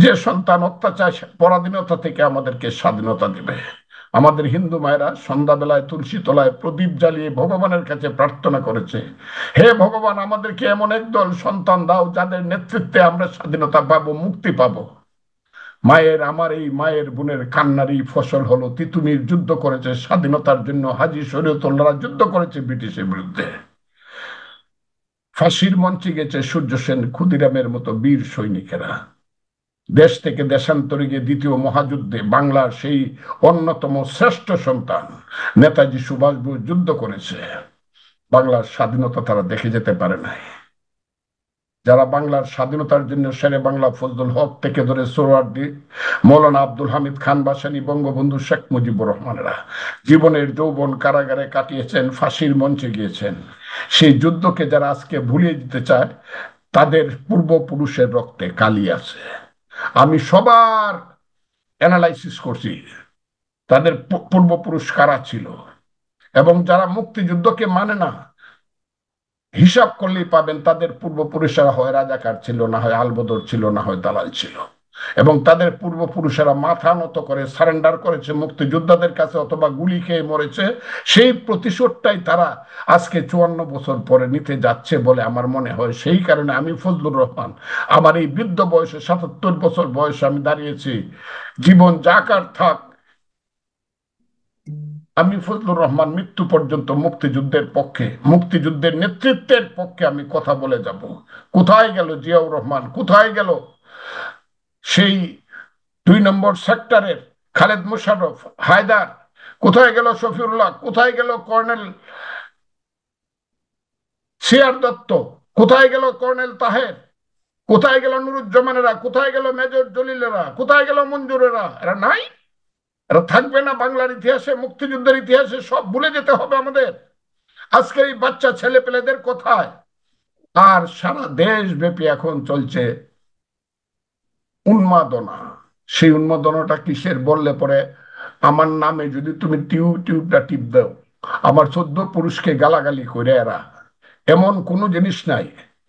যে সন্তান অত্যাচার পরাধীনতা থেকে আমাদেরকে স্বাধীনতা দিবে। আমাদের হিন্দু মায়েরা সন্ধ্যাবেলায় তুলসী তলায় প্রদীপ জ্বালিয়ে ভগবানের কাছে প্রার্থনা করেছে, হে ভগবান আমাদেরকে এমন একদল সন্তান দাও যাদের নেতৃত্বে আমরা স্বাধীনতা পাবো, মুক্তি পাবো। মায়ের, আমার এই মায়ের বোনের কান্নারই ফসল হলো তিতুমির যুদ্ধ করেছে স্বাধীনতার জন্য, হাজী শরীয়তুল্লাহরা যুদ্ধ করেছে ব্রিটিশের বিরুদ্ধে, ফাঁসির মঞ্চে গেছে সূর্য সেন, ক্ষুদিরামের মতো বীর সৈনিকেরা। দেশ থেকে দেশান্তরে গিয়ে দ্বিতীয় মহাযুদ্ধে বাংলার সেই অন্যতম শ্রেষ্ঠ সন্তান নেতাজি সুভাষ বোস যুদ্ধ করেছে। বাংলার স্বাধীনতা তারা দেখে যেতে পারে নাই। যারা বাংলার স্বাধীনতার জন্য শেরে বাংলা ফজলুল হক থেকে ধরে সোহরাওয়ার্দী, মৌলানা আব্দুল হামিদ খান ভাসানী, বঙ্গবন্ধু শেখ মুজিবুর রহমানেরা জীবনের যৌবন কারাগারে কাটিয়েছেন, ফাঁসির মঞ্চে গিয়েছেন, সেই যুদ্ধকে যারা আজকে ভুলিয়ে দিতে চায়, তাদের পূর্বপুরুষের রক্তে কালি আছে। আমি সবার অ্যানালাইসিস করছি তাদের পূর্বপুরুষ কারা ছিল, এবং যারা মুক্তিযুদ্ধকে মানে না, হিসাব করলেই পাবেন তাদের পূর্বপুরুষেরা হয় রাজাকার ছিল, না হয় আলবদর ছিল, না হয় দালাল ছিল। এবং তাদের পূর্বপুরুষেরা মাথা নত করে সারেন্ডার করেছে মুক্তিযোদ্ধাদের কাছে, অথবা গুলি খেয়ে মরেছে। সেই প্রতিশোধটাই তারা আজকে 54 বছর পরে নিতে যাচ্ছে বলে আমার মনে হয়। সেই কারণে আমি ফজলুর রহমান, আমার এই বৃদ্ধ বয়সে, 77 বছর বয়সে আমি দাঁড়িয়েছি, জীবন যাকার থাক, আমি ফজলুর রহমান মৃত্যু পর্যন্ত মুক্তিযুদ্ধের পক্ষে, মুক্তিযুদ্ধের নেতৃত্বের পক্ষে আমি কথা বলে যাব। কোথায় গেল জিয়াউর রহমান, কোথায় গেল সেই 2 নম্বর সেক্টরের খালেদ মোশাররফ, হায়দার, কোথায় গেল শফিউল্লাহ, কোথায় গেল কর্নেল সিআর দত্ত, কোথায় গেল কর্নেল তাহের, কোথায় গেল নুরুজ্জামানেরা, কোথায় গেল মেজর জলিলেরা, কোথায় গেল মঞ্জুরেরা? এরা নাই? এরা থাকবে না বাংলার ইতিহাসে, মুক্তিযুদ্ধের ইতিহাসে? সব ভুলে যেতে হবে আমাদের? আজকের এই বাচ্চা ছেলে পেলেদের কোথায়? আর সারা দেশব্যাপী এখন চলছে উন্মাদনা। সেই উন্মাদনাটা কিসের বললে পরে, আমার নামে যদি তুমি টিউবটা টিপ দাও, আমার 14 পুরুষকে গালাগালি করে এরা, এমন কোনো জিনিস নাই।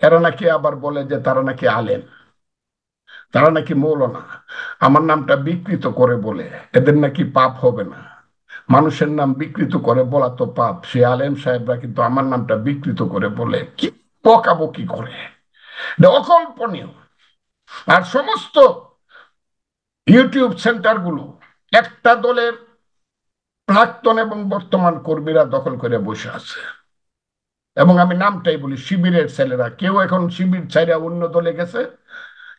এরা নাকি আবার বলে যে তারা নাকি আলেম, তারা নাকি মৌলানা, আমার নামটা বিকৃত করে বলে এদের নাকি পাপ হবে না। মানুষের নাম বিকৃত করে বলা তো পাপ, সে আলেম সাহেবরা কিন্তু আমার নামটা বিকৃত করে বলে, কি বকাবকি করে, এটা অকল্পনীয়। আর সমস্ত ইউটিউব সেন্টারগুলো একটা দলের প্রাক্তন এবং বর্তমান কর্মীরা দখল করে বসে আছে। এবং আমি নামটাই বলি, শিবিরের ছেলেরা, কেউ এখন শিবির ছাইরা অন্য দলে গেছে,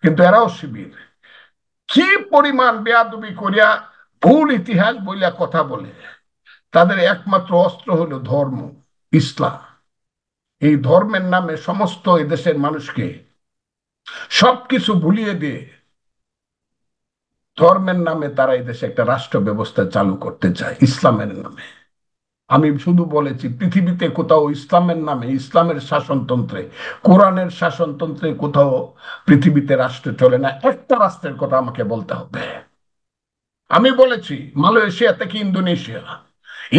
কিন্তু এরাও শিবির। কি পরিমাণ বেয়াদবি করিয়া ভুল ইতিহাস বইলা কথা বলে। তাদের একমাত্র অস্ত্র হলো ধর্ম, ইসলাম। এই ধর্মের নামে সমস্ত এদেশের মানুষকে সবকিছু ভুলিয়ে দিয়ে ধর্মের নামে তারা এদেশে একটা রাষ্ট্র ব্যবস্থা চালু করতে চায় ইসলামের নামে। আমি শুধু বলেছি, পৃথিবীতে কোথাও ইসলামের নামে, ইসলামের শাসনতন্ত্রে, কোরআনের শাসনতন্ত্রে কোথাও পৃথিবীতে রাষ্ট্র চলে না। একটা রাষ্ট্রের কথা আমাকে বলতে হবে। আমি বলেছি, মালয়েশিয়া থেকে ইন্দোনেশিয়া,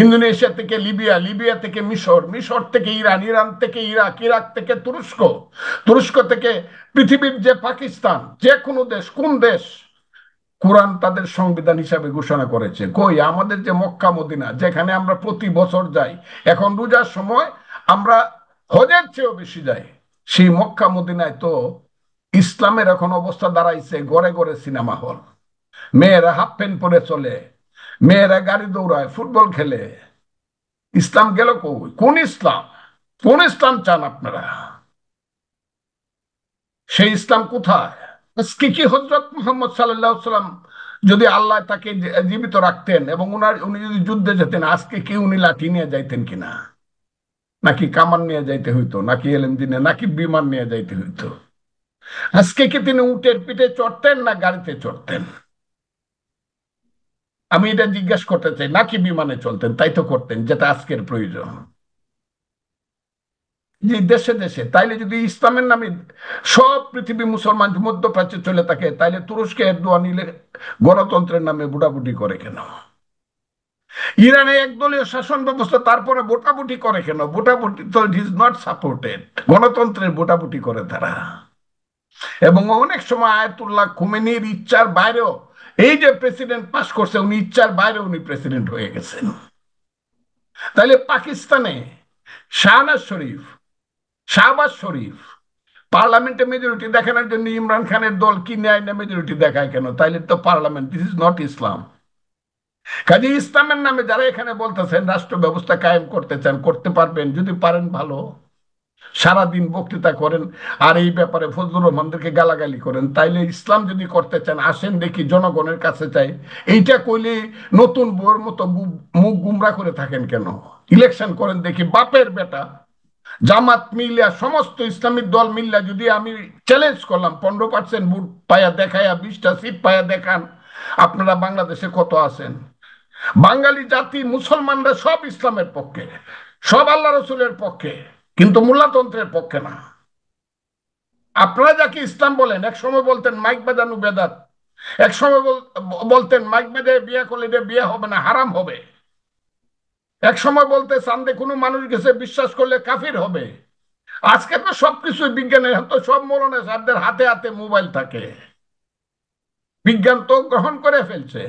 ইন্দোনেশিয়া থেকে লিবিয়া, লিবিয়া থেকে মিশর, মিশর থেকে ইরান, ইরান থেকে ইরাক, ইরাক থেকে তুরস্ক, তুরস্ক থেকে পৃথিবীর যে পাকিস্তান, যে কোনো দেশ, কোন দেশ কোরআন তাদের সংবিধান হিসাবে ঘোষণা করেছে? কই, আমাদের যে মক্কা মদিনা, যেখানে আমরা প্রতি বছর যাই, এখন রোজার সময় আমরা হজের চেয়েও বেশি যাই, সেই মক্কা মদিনায় তো ইসলামের এখন অবস্থা দাঁড়াইছে ঘরে ঘরে সিনেমা হল। মেয়েরা হাফ প্যান্ট পরে চলে, মেয়েরা গাড়ি দৌড়ায়, ফুটবল খেলে। ইসলাম গেল কই? কোন ইসলাম? কোন ইসলাম চান আপনারা? সেই ইসলাম কোথায়? আজকে কি হযরত মুহাম্মদ সাল্লাল্লাহু আলাইহি সাল্লাম যদি আল্লাহ তাকে জীবিত রাখতেন এবং উনি যদি যুদ্ধে যেতেন, আজকে কি উনি লাঠি নিয়ে যাইতেন কিনা? নাকি কামান নিয়ে যাইতে হইতো, নাকি এলএমজি নিয়ে, নাকি বিমান নিয়ে যাইতে হইতো? আজকে কি তিনি উটের পিঠে চড়তেন না গাড়িতে চড়তেন? আমি এটা জিজ্ঞেস করতে চাই, নাকি বিমানে চলতেন? তাই তো করতেন, যেটা আজকের প্রয়োজন। যে দেশে দেশে, তাইলে যদি ইসলামের নামে সব পৃথিবী মুসলমান মধ্যপ্রাচ্যে চলে থাকে, তাইলে তুরস্কে এরদোয়ান নিলে গণতন্ত্রের নামে ভোটাভুটি করে কেন? ইরানে একদলীয় শাসন ব্যবস্থা, তারপরে ভোটাভুটি করে কেন? ভোটাভুটি তো ইট ইজ নট সাপোর্টেড। গণতন্ত্রের ভোটাভুটি করে তারা। এবং অনেক সময় আয়াতুল্লাহ খুমেনির ইচ্ছার বাইরেও, এই যে প্রেসিডেন্ট পাশ করছে, উনি ইচ্ছার বাইরে উনি প্রেসিডেন্ট হয়ে গেছেন। তাইলে পাকিস্তানে শাহনাজ শরীফ, শাহবাজ শরীফ পার্লামেন্টে মেজরিটি দেখানোর জন্য ইমরান খানের দল কি নেয় না মেজরিটি দেখায় কেন? তাইলে তো পার্লামেন্ট, দিস ইজ নট ইসলাম। কাজে ইসলামের নামে যারা এখানে বলতেছেন রাষ্ট্র ব্যবস্থা কায়েম করতে চান, করতে পারবেন, যদি পারেন ভালো, সারাদিন বক্তৃতা করেন আর এই ব্যাপারে ফজলুর রহমানদেরকে গালাগালি করেন। তাইলে ইসলাম যদি করতে চান, আসেন দেখি জনগণের কাছে চাই। এইটা কইলে নতুন বউর মতো মুখ গুমরা করে থাকেন কেন? ইলেকশন করেন দেখি, বাপের বেটা জামাত মিল্লা, সমস্ত ইসলামিক দল মিল্লা যদি আমি চ্যালেঞ্জ করলাম, 15% ভোট পায়া দেখায়া, 20টা সিট পায়া দেখান, আপনারা বাংলাদেশে কত আছেন? বাঙালি জাতি মুসলমানরা সব ইসলামের পক্ষে, সব আল্লাহ রসুলের পক্ষে, কিন্তু মূল্যতন্ত্রের পক্ষে না। আপনারা যাকে ইসলাম বলেন, এক সময় বলতেন মাইক বাজানো বেদাত, এক সময় বলতেন মাইক বেঁধে বিয়ে করলে এটা বিয়ে হবে না, হারাম হবে। এক সময় বলতে চান্দে কোনো মানুষ গেছে বিশ্বাস করলে কাফির হবে। আজকে তো সবকিছু বিজ্ঞানের, তো সব মৌলানা সাহেবদের হাতে হাতে মোবাইল থাকে, বিজ্ঞান তো গ্রহণ করে ফেলছে।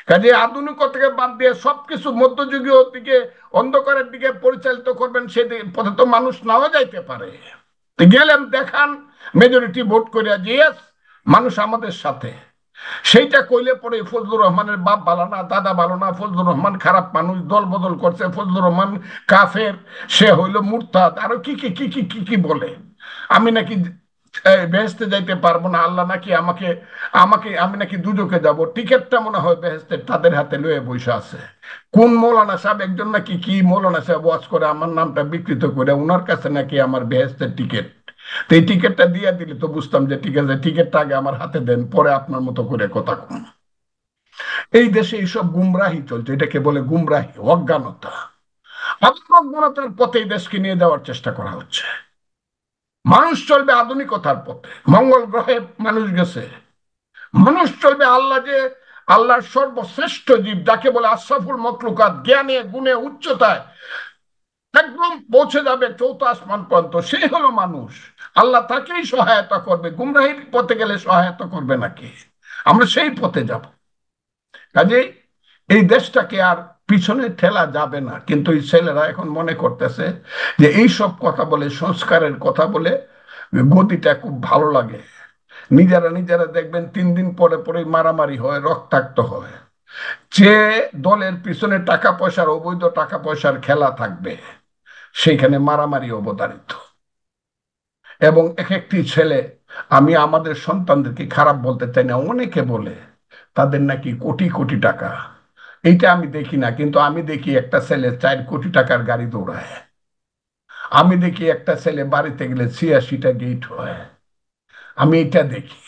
কাজে আধুনিকতাকে বাদ দিয়ে সবকিছু মধ্যযুগীয় দিকে, অন্ধকারের দিকে পরিচালিত করবেন, সেদিকে পথে তো মানুষ নাও যাইতে পারে। গেলেন দেখান মেজরিটি ভোট করিয়া যে মানুষ আমাদের সাথে, সেইটা কইলে পরে ফজলুর রহমানের বাপ ভালো না, দাদা ভালো না, ফজলুর রহমান খারাপ মানুষ, দল বদল করছে, ফজলুর রহমান কাফের, সে হইল মুরতাদ, আরো কি কি কি কি কি কি বলে। আমি নাকি বেহেস্তে যাইতে পারবো না, আল্লাহ নাকি আমাকে আমাকে আমি নাকি দুজকে যাব, টিকিটটা মনে হয় বেহেস্তের তাদের হাতে লয়ে বসে আছে। কোন মৌলানা সাহেব একজন নাকি, কি মৌলানা সাহেব ওয়াজ করে আমার নামটা বিকৃত করে উনার কাছে নাকি আমার বেহেস্তের টিকিট। তো এই টিকিটটা দিয়ে দিলে তো বুঝতাম যে ঠিক আছে, টিকিটটা আগে আমার হাতে দেন, পরে আপনার মতো করে কথা কম। এই দেশে এইসব গুমরাহি চলছে, এটাকে বলে গুমরাহি, অজ্ঞানতা। আবার অজ্ঞানতার পথে এই দেশকে নিয়ে যাওয়ার চেষ্টা করা হচ্ছে। মানুষ চলবে আধুনিকতার পথে, মঙ্গল গ্রহে মানুষ গেছে, মানুষ চলবে আল্লাহ যে আল্লাহর সর্বশ্রেষ্ঠ জীব, যাকে বলে আশরাফুল মখলুকাত, জ্ঞানে গুণে উচ্চতায় একদম পৌঁছে যাবে চৌথ আসমান পর্যন্ত, সেই হলো মানুষ। আল্লাহ তাকেই সহায়তা করবে, গুমরাহির পথে গেলে সহায়তা করবে নাকি? আমরা সেই পথে যাব। কাজেই এই দেশটাকে আর পিছনে ঠেলা যাবে না। কিন্তু এই ছেলেরা এখন মনে করতেছে যে এই সব কথা বলে, সংস্কারের কথা বলে গতিটা খুব ভালো লাগে। নিজেরা নিজেরা দেখবেন 3 দিন পরে পরে মারামারি হয়, রক্তাক্ত হয়। যে দলের পিছনে টাকা পয়সার, অবৈধ টাকা পয়সার খেলা থাকবে, সেইখানে মারামারি অবধারিত। এবং এক একটি ছেলে, আমি আমাদের সন্তানদেরকে খারাপ বলতে চাই না, অনেকে বলে তাদের নাকি কোটি কোটি টাকা। এইটা আমি দেখি না, কিন্তু আমি দেখি একটা ছেলে 4 কোটি টাকার গাড়ি দৌড়ায়। আমি দেখি একটা ছেলে বাড়িতে গেলে 86টা গেট হয়। আমি এটা দেখি।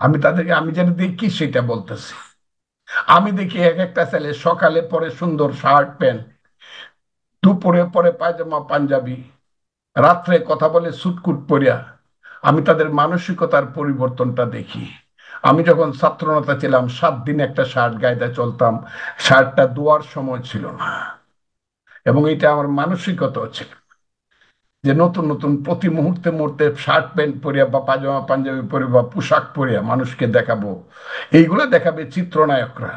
আমি তাদেরকে, আমি যেটা দেখি সেটা বলতেছি। আমি দেখি এক একটা ছেলে সকালে পরে সুন্দর শার্ট প্যান্ট, দুপুরে পরে পায়জামা পাঞ্জাবি, রাত্রে কথা বলে সুটকুট পরিয়া। আমি তাদের মানসিকতার পরিবর্তনটা দেখি। আমি যখন ছাত্রনেতা ছিলাম 7 দিন একটা শার্ট গায়ে চলতাম, শার্টটা ধোয়ার সময় ছিল না। এবং এটা আমার মানসিকতা ছিল যে নতুন নতুন প্রতি মুহূর্তে মুহূর্তে শার্ট প্যান্ট পরিয়া বা পায়জামা পাঞ্জাবি পরে বা পোশাক পরিয়া মানুষকে দেখাবো। এইগুলা দেখাবে চিত্রনায়করা,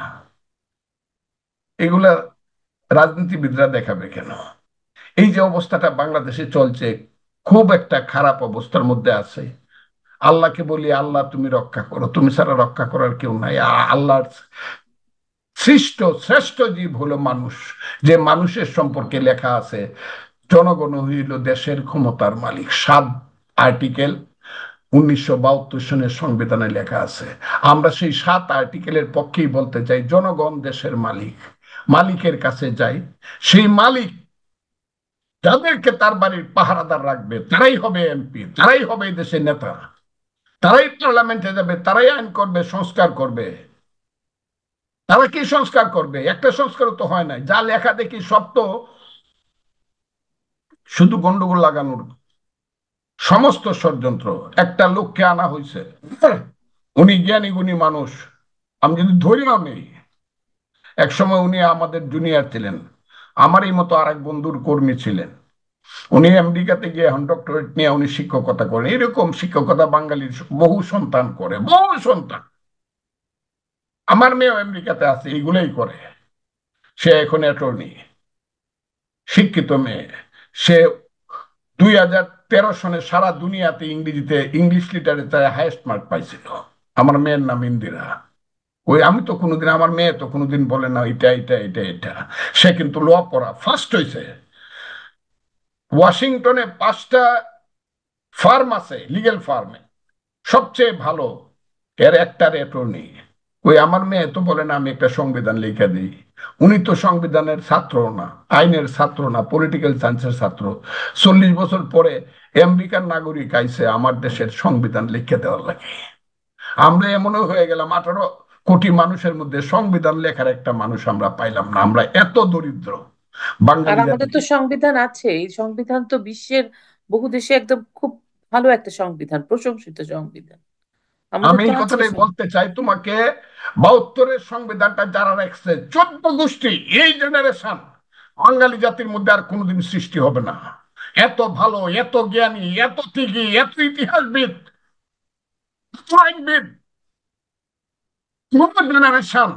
এগুলা রাজনীতিবিদরা দেখাবে কেন? এই যে অবস্থাটা বাংলাদেশে চলছে, খুব একটা খারাপ অবস্থার মধ্যে আছে। আল্লাহকে বলি, আল্লাহ তুমি রক্ষা করো, তুমি ছাড়া রক্ষা করার কেউ নাই। আল্লাহর সৃষ্ট শ্রেষ্ঠ জীব হলো মানুষ। যে মানুষের সম্পর্কে লেখা আছে, জনগণ হইল দেশের ক্ষমতার মালিক। 7 আর্টিকেল 1972 সনের সংবিধানে লেখা আছে। আমরা সেই 7 আর্টিকেলের পক্ষেই বলতে চাই, জনগণ দেশের মালিক। মালিকের কাছে যাই, সেই মালিক যাদেরকে তার বাড়ির পাহারাদার রাখবে তারাই হবে এমপি, তারাই হবে এই দেশের নেতা, তারাই পার্লামেন্টে যাবে, তারাই আইন করবে, সংস্কার করবে। তারা কি সংস্কার করবে? একটা সংস্কার তো হয় নাই, যা লেখা দেখি সব তো শুধু গন্ডগোল লাগানোর সমস্ত ষড়যন্ত্র। একটা লোককে আনা হয়েছে, উনি জ্ঞানী গুণী মানুষ, আমি যদি ধরেও নেই, এক সময় উনি আমাদের জুনিয়র ছিলেন, আমারই মতো আরেক বন্ধুর কর্মী ছিলেন। উনি আমেরিকাতে গিয়ে এখন ডক্টরেট নিয়ে উনি শিক্ষকতা করেন। এরকম শিক্ষকতা বাঙালির বহু সন্তান করে, বহু সন্তান। আমার মেয়েও আমেরিকাতে আছে, এইগুলোই করে। সে এখন অ্যাটর্নি, শিক্ষিত মেয়ে। সে 2013 সনে সারা দুনিয়াতে ইংরেজিতে ইংলিশ লিটারেচারে হাইয়েস্ট মার্ক পাইছিল। আমার মেয়ের নাম ইন্দিরা। ওই আমি তো কোনোদিন, আমার মেয়ে তো কোনোদিন বলে না এটা এটা এটা এটা। সে কিন্তু ল পড়া ফার্স্ট হয়েছে। ওয়াশিংটনে 5টা ফার্ম আছে, লিগেল ফার্মে সবচেয়ে ভালো, এর একটার অ্যাটর্নি। ওই আমার মেয়ে তো বলে না আমি একটা সংবিধান লিখে দিই। উনি তো সংবিধানের ছাত্র না, আইনের ছাত্র না, পলিটিক্যাল সায়েন্সের ছাত্র। 40 বছর পরে আমেরিকান নাগরিক আইছে আমার দেশের সংবিধান লিখে দেওয়ার লাগে। আমরা এমনও হয়ে গেলাম, 18 কোটি মানুষের মধ্যে সংবিধান লেখার একটা মানুষ আমরা পাইলাম না। আমরা এত দরিদ্র আর বাঙালি জাতি। আমাদের তো সংবিধান আছে, এই সংবিধান তো বিশ্বের বহু দেশে একদম খুব ভালো একটা সংবিধান, প্রশংসিত সংবিধান। আমাদের আমি তো এই আছে কথাটাই বলতে চাই তোমাকে, 72-এর সংবিধানটা যারা রাখছে, 14 গোষ্ঠী, এই জেনারেশন বাঙালি জাতির মধ্যে আর কোনোদিন সৃষ্টি হবে না। এত ভালো, এত জ্ঞানী, এত তিগি, এত ইতিহাসবিদ, এত আইনবিদ, কোন জেনারেশন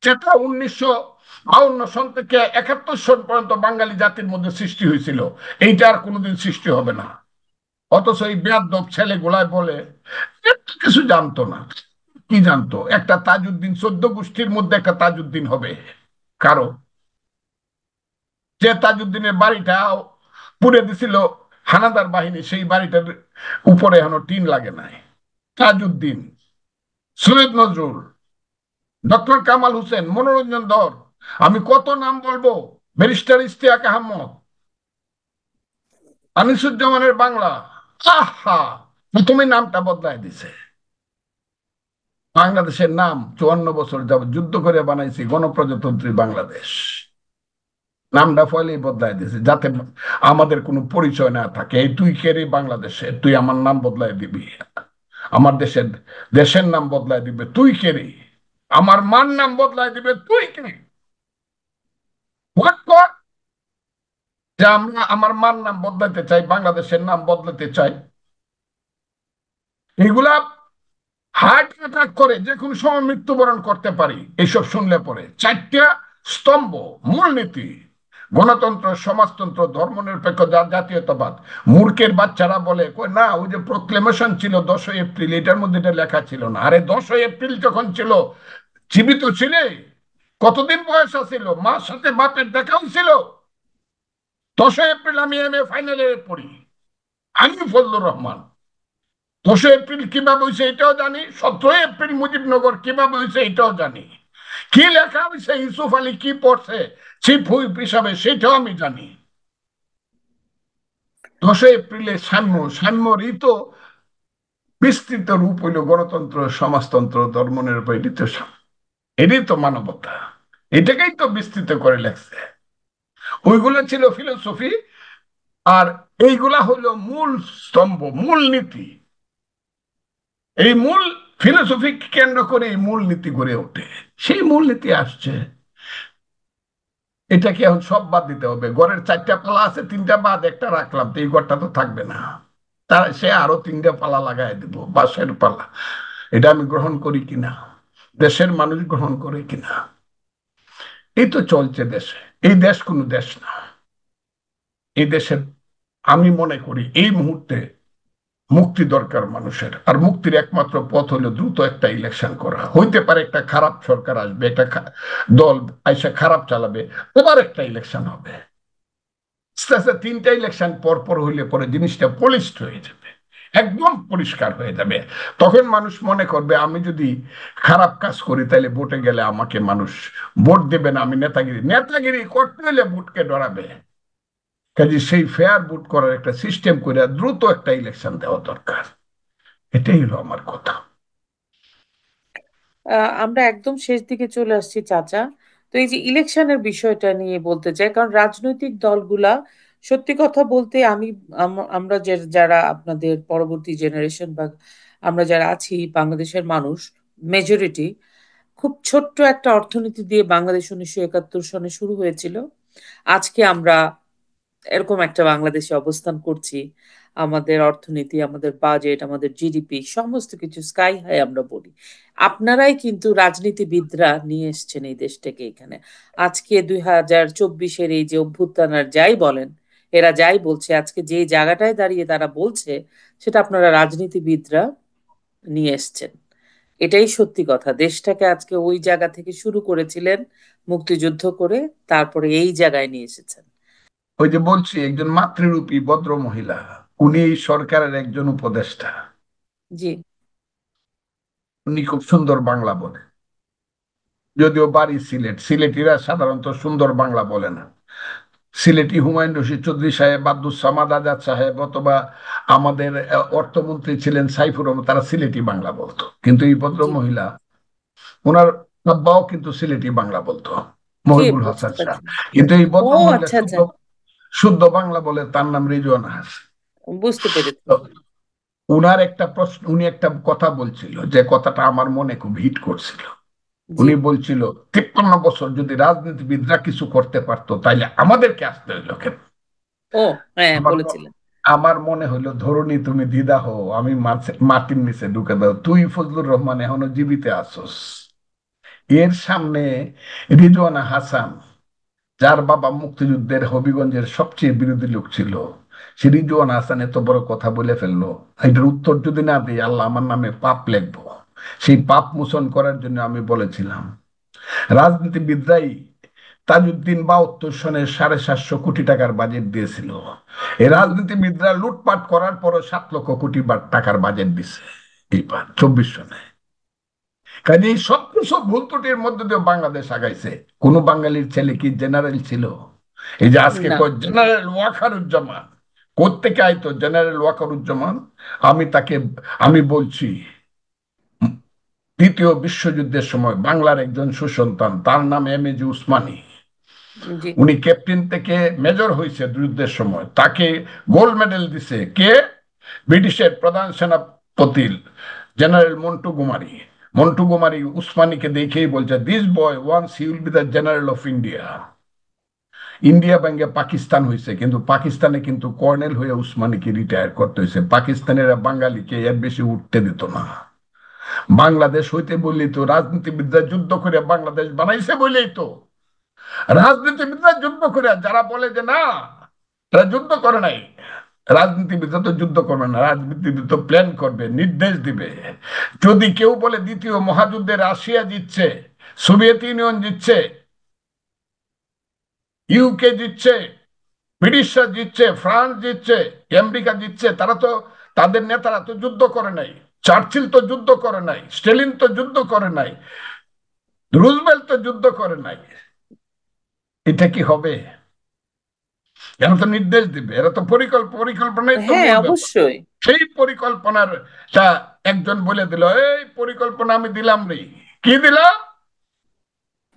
যেটা 1952 সন থেকে 71 সন পর্যন্ত বাঙালি জাতির মধ্যে সৃষ্টি হয়েছিল, এইটা আর কোনোদিন সৃষ্টি হবে না। অথচ এই বেয়াদব ছেলেগুলাই বলে এত কিছু জানতো না। কি জানতো? একটা তাজউদ্দিন, 14 গোষ্ঠীর মধ্যে একটা তাজউদ্দিন হবে কারো, যে তাজউদ্দিনের বাড়িটা পুড়ে দিছিল হানাদার বাহিনী, সেই বাড়িটার উপরে এখনো টিন লাগে নাই। তাজউদ্দিন, সৈয়দ নজরুল, ডক্টর কামাল হোসেন, মনোরঞ্জন ধর, আমি কত নাম বলবো, ব্যারিস্টার ইশতিয়াক আহমদ, আনিসুজ্জামানের বাংলা। আহা, প্রথমে নামটা বদলায় দিছে। বাংলাদেশের নাম 54 বছর যাবত যুদ্ধ করে বানাইছি গণপ্রজাতন্ত্রী বাংলাদেশ। নামটা ফলেই বদলাই দিয়েছে যাতে আমাদের কোনো পরিচয় না থাকে। এই তুই কে রে বাংলাদেশে, তুই আমার নাম বদলাই দিবি, আমার দেশের দেশের নাম বদলাই দিবে তুই কে রে, আমার মার নাম বদলাই দিবে তুই কে। What for? যে আমরা আমার মার নাম বদলাতে চাই, বাংলাদেশের নাম বদলাতে চাই, এগুলা হার্ট অ্যাটাক করে যে কোনো সময় মৃত্যুবরণ করতে পারি এইসব শুনলে পরে। 4টা স্তম্ভ, মূলনীতি: গণতন্ত্র, সমাজতন্ত্র, ধর্মনিরপেক্ষ, জাতীয়তাবাদ। মূর্খের বাচ্চারা বলে, কই না ওই যে প্রোক্লেমেশন ছিল 10ই এপ্রিল, এটার মধ্যে এটা লেখা ছিল না। আরে 10ই এপ্রিল যখন ছিল, জীবিত ছিলে? কতদিন বয়স ছিল? মার সাথে বাপের দেখাও ছিল? 10 এপ্রিল আমি এম এ ফাইনালে পড়ি, আমি ফজলুর রহমান। 10 এপ্রিল কিভাবে হয়েছে এটাও জানি, 17 এপ্রিল মুজিবনগর কিভাবে হয়েছে এটাও জানি, কি লেখা হয়েছে ইউসুফ আলী কি পড়ছে চিফ হুইপ হিসাবে সেটাও আমি জানি। 10 এপ্রিলে সাম্য, সাম্যরই তো বিস্তৃত রূপ হইল গণতন্ত্র, সমাজতন্ত্র, ধর্মনিরপেক্ষ, এটাই তো মানবতা, এটাকেই তো বিস্তৃত করে লেখছে। ওইগুলো ছিল ফিলোসফি, আর এইগুলা হলো মূল স্তম্ভ, মূল নীতি। এই মূল ফিলোসফি কেন্দ্র করে এই মূল নীতি গড়ে ওঠে। সেই মূল নীতি আসছে, এটাকে এখন সব বাদ দিতে হবে। ঘরের 4টা পালা আছে, 3টা বাদ, একটা রাখলাম, তো এই ঘরটা তো থাকবে না, তার সে আরো 3টা পালা লাগাই দিব, বাঁশের পালা। এটা আমি গ্রহণ করি কিনা, দেশের মানুষ গ্রহণ করে কিনা, এই তো চলছে দেশে। এই দেশ কোনো দেশ না। এই দেশের, আমি মনে করি এই মুহূর্তে মুক্তি দরকার মানুষের, আর মুক্তির একমাত্র পথ হলো দ্রুত একটা ইলেকশন করা। হইতে পারে একটা খারাপ সরকার আসবে, একটা দল আইসা খারাপ চালাবে, আবার একটা ইলেকশন হবে, আস্তে আস্তে 3টা ইলেকশন পর পর হইলে পরে জিনিসটা পলিশড হয়ে যাবে, একদম পরিষ্কার হয়ে যাবে। তখন মানুষ মনে করবে আমি যদি খারাপ কাজ করি তাহলে ভোটে গেলে আমাকে মানুষ ভোট দেবে না, আমি নেতাগিরি, নেতাগিরি করতে হলে ভোটকে ডরাবে। কাজে সেই ফেয়ার ভোট করার একটা সিস্টেম করে দ্রুত একটা ইলেকশন দেওয়া দরকার। এটাই হলো আমার কথা। আমরা একদম শেষ দিকে চলে আসছি চাচা। তো এই যে ইলেকশনের বিষয়টা নিয়ে বলতে চাই, কারণ রাজনৈতিক দলগুলা সত্যি কথা বলতে আমি আমরা যে যারা আপনাদের পরবর্তী জেনারেশন বা আমরা যারা আছি বাংলাদেশের মানুষ মেজরিটি, খুব ছোট্ট একটা অর্থনীতি দিয়ে বাংলাদেশ 1971 সনে শুরু হয়েছিল। আজকে আমরা এরকম একটা বাংলাদেশে অবস্থান করছি। আমাদের অর্থনীতি, আমাদের বাজেট, আমাদের জিডিপি সমস্ত কিছু স্কাই হাই আমরা বলি। আপনারাই কিন্তু রাজনীতিবিদরা নিয়ে এসছেন এই দেশটাকে এখানে। আজকে 2024-এর এই যে অভ্যুত্থান আর যাই বলেন, এরা যাই বলছে, আজকে যে জায়গাটায় দাঁড়িয়ে তারা বলছে, সেটা আপনারা রাজনীতিবিদরা নিয়ে এসছেন। এটাই সত্যি কথা, দেশটাকে আজকে ওই জায়গা থেকে শুরু করেছিলেন মুক্তিযুদ্ধ করে, তারপরে এই জায়গায় নিয়ে এসেছেন। ওই যে বলছি, একজন মাতৃরূপী ভদ্র মহিলা, উনি এই সরকারের একজন উপদেষ্টা। জি। উনি খুব সুন্দর বাংলা বলে, যদিও বাড়ি সিলেট, সিলেটিরা সাধারণত সুন্দর বাংলা বলে না। সিলেটি হুমায়ুন রশিদ চৌধুরী সাহেব, আব্দুস সামাদ আজাদ সাহেব, অথবা আমাদের অর্থমন্ত্রী ছিলেন সাইফুর রহমান, তারা সিলেটি বাংলা বলতো। কিন্তু এই ভদ্র জি। মহিলা, ওনার আব্বাও কিন্তু সিলেটি বাংলা বলতো, জি, মহিবুল বুঝতে হাসান শাহ। পারছি। কিন্তু এই ও ভদ্র মহিলা আচ্ছা শুদ্ধ আচ্ছা, শুদ্ধ বাংলা বলে, তার নাম রিজওয়ানা হাসান। বুঝতে পেরেছি। তো উনার একটা প্রশ্ন, উনি একটা কথা বলছিল, যে কথাটা আমার মনে খুব হিট করছিল। জি। উনি বলছিল 53 বছর যদি রাজনীতিবিদরা কিছু করতে পারতো তাইলে আমাদেরকে আসতে হইলো কেন। ও হ্যাঁ, আমার বলেছিলেন। আমার মনে হইলো, ধরুনি তুমি দ্বিধা হও, আমি মাটির নিচে ঢুকে দাও, তুই ফজলুর রহমান এখনো জীবিত আছোস, এর সামনে রিজওয়ানা হাসান, যার বাবা মুক্তিযুদ্ধের হবিগঞ্জের সবচেয়ে বিরোধী লোক ছিল, সে রিজওয়ানা হাসান এত বড় কথা বলে ফেললো, এটার উত্তর যদি না দিই আল্লাহ আমার নামে পাপ লিখবো। সেই পাপ মোচন করার জন্য আমি বলেছিলাম, রাজনীতিবিদরাই তাজউদ্দিন 72 সনে 750 কোটি টাকার বাজেট দিয়েছিল। এই জি। রাজনীতিবিদরা লুটপাট করার পরও 7 লক্ষ কোটি টাকার বাজেট দিছে এইবার 24 সনে। কাজে এই সবকিছু ভুল ত্রুটির মধ্যে দিয়ে বাংলাদেশ আগাইছে। কোন বাঙালির ছেলে কি জেনারেল ছিল? এই যে আজকে না। কয় জেনারেল ওয়াকারুজ্জামান, কোত্থেকে আইতো জেনারেল ওয়াকারুজ্জামান? আমি তাকে, আমি বলছি, দ্বিতীয় বিশ্বযুদ্ধের সময় বাংলার একজন সুসন্তান, তার নাম এম এ জি উসমানী। জি। উনি ক্যাপ্টেন থেকে মেজর হয়েছে যুদ্ধের সময়, তাকে গোল্ড মেডেল দিছে কে? ব্রিটিশের প্রধান সেনাপতি জেনারেল মন্টু কুমারী। মন্টু কুমারী উসমানীকে দেখেই বলছে, this boy once he will be the general of India. India ব্যাঙ্গে পাকিস্তান হয়েছে, কিন্তু পাকিস্তানে কিন্তু কর্নেল হয়ে উসমানীকে রিটায়ার করতে হয়েছে। পাকিস্তানিরা বাঙালিকে এর বেশি উঠতে দিত না। বাংলাদেশ হইতে বললেই তো রাজনীতিবিদরা যুদ্ধ করে বাংলাদেশ বানাইছে বলেই তো, রাজনীতিবিদরা যুদ্ধ করে, যারা বলে যে না তারা যুদ্ধ করে নাই, রাজনীতিবিদরা তো যুদ্ধ করবে না, রাজনীতিবিদ তো প্ল্যান করবে, নির্দেশ দিবে। যদি কেউ বলে দ্বিতীয় মহাযুদ্ধে রাশিয়া জিতছে, সোভিয়েত ইউনিয়ন জিতছে, ইউকে জিতছে, ব্রিটিশরা জিতছে, ফ্রান্স জিতছে, আমেরিকা জিতছে, তারা তো, তাদের নেতারা তো যুদ্ধ করে নাই। চার্চিল তো যুদ্ধ করে নাই, স্টেলিন তো যুদ্ধ করে নাই, রুজভেল্ট তো যুদ্ধ করে নাই। এটা কি হবে? এরা তো নির্দেশ দিবে, এরা তো পরিকল্পনাই তো হ্যাঁ, মূল ব্যাপার। অবশ্যই। সেই পরিকল্পনার তা একজন বলে দিল, এই পরিকল্পনা আমি দিলাম রে। কি দিলাম?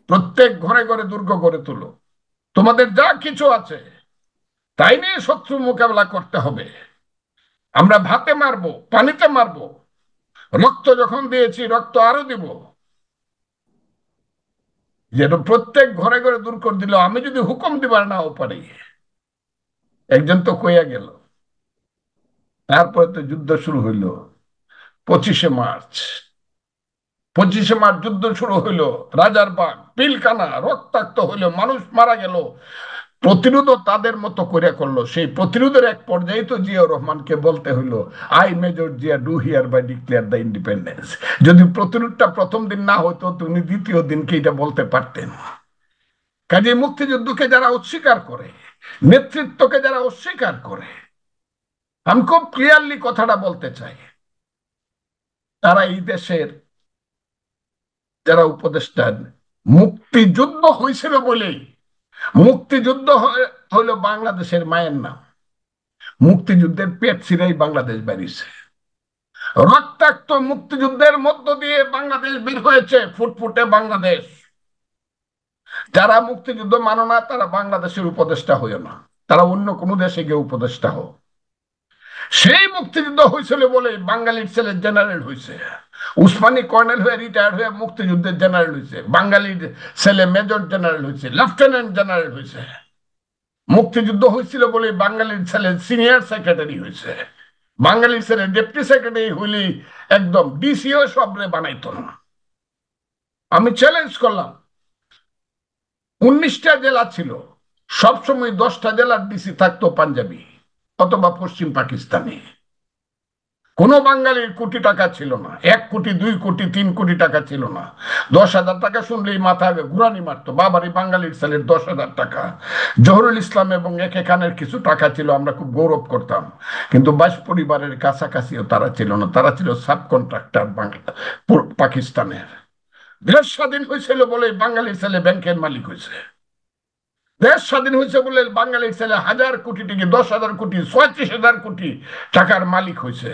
প্রত্যেক ঘরে ঘরে দুর্গ গড়ে তুলো, তোমাদের যা কিছু আছে তাই নিয়ে শত্রু মোকাবেলা করতে হবে। আমরা ভাতে মারবো, পানিতে মারবো, রক্ত যখন দিয়েছি রক্ত আরো দিব। যেন প্রত্যেক ঘরে ঘরে দূর করে দিল, আমি যদি হুকুম দিবার নাও পারি। একজন তো কইয়া গেল। তারপরে তো যুদ্ধ শুরু হইল 25শে মার্চ। 25শে মার্চ যুদ্ধ শুরু হইলো। রাজার বাগ পিলকানা রক্তাক্ত হইলো, মানুষ মারা গেল। প্রতিরোধও তাদের মতো করে করলো। সেই প্রতিরোধের এক পর্যায়ে তো জিয়াউর রহমানকে বলতে হইলো, I major Zia do hereby declare the independence. যদি প্রতিরোধটা প্রথম দিন না হতো, তুমি দ্বিতীয় দিনকে এটা বলতে পারতেন। কাজে মুক্তিযুদ্ধকে যারা অস্বীকার করে, নেতৃত্বকে যারা অস্বীকার করে, আমি খুব ক্লিয়ারলি কথাটা বলতে চাই, তারা এই দেশের যারা উপদেষ্টা, মুক্তিযুদ্ধ হয়েছিল বলেই, মুক্তিযুদ্ধ হইল বাংলাদেশের মায়ের নাম। মুক্তিযুদ্ধের পেট ছিঁড়েই বাংলাদেশ বেরিয়েছে। রক্তাক্ত মুক্তিযুদ্ধের মধ্য দিয়ে বাংলাদেশ বের হয়েছে, ফুটফুটে বাংলাদেশ। যারা মুক্তিযুদ্ধ মানো না, তারা বাংলাদেশের উপদেষ্টা হইও না, তারা অন্য কোনো দেশে গিয়ে উপদেষ্টা হোক। সেই মুক্তিযুদ্ধ হয়েছিল বলে বাঙালির ছেলে জেনারেল হয়েছে। উসমানী কর্নেল হয়ে রিটায়ার হয়ে মুক্তিযুদ্ধের জেনারেল হয়েছে, বাঙালির ছেলে মেজর জেনারেল হয়েছে, লেফটেন্যান্ট জেনারেল হয়েছে। মুক্তিযুদ্ধ হয়েছিল বলে বাঙালির ছেলে সিনিয়র সেক্রেটারি হয়েছে। বাঙালির ছেলে ডেপুটি সেক্রেটারি হইলে একদম ডিসিও সবরে বানাইতো না। আমি চ্যালেঞ্জ করলাম, 19টা জেলা ছিল, সবসময় 10টা জেলার ডিসি থাকতো পাঞ্জাবি অথবা পশ্চিম পাকিস্তানি। কোন বাঙালির কোটি টাকা ছিল না, 1 কোটি 2 কোটি 3 কোটি টাকা ছিল না। 10,000 টাকা শুনলেই মাথা ঘুরানি মারতো, বাবারই বাঙালির ছেলের 10,000 টাকা। জহরুল ইসলাম এবং একে খানের কিছু টাকা ছিল, আমরা খুব গৌরব করতাম। কিন্তু বাইশ পরিবারের কাছাকাছিও তারা ছিল না, তারা ছিল সাব কন্ট্রাক্টর বাংলা পাকিস্তানের। দেশ স্বাধীন হয়েছিল বলে বাঙালির ছেলে ব্যাংকের মালিক হয়েছে। দেশ স্বাধীন হয়েছে বলে বাঙালির ছেলে 1,000 কোটি থেকে 10,000 কোটি 36,000 কোটি টাকার মালিক হয়েছে।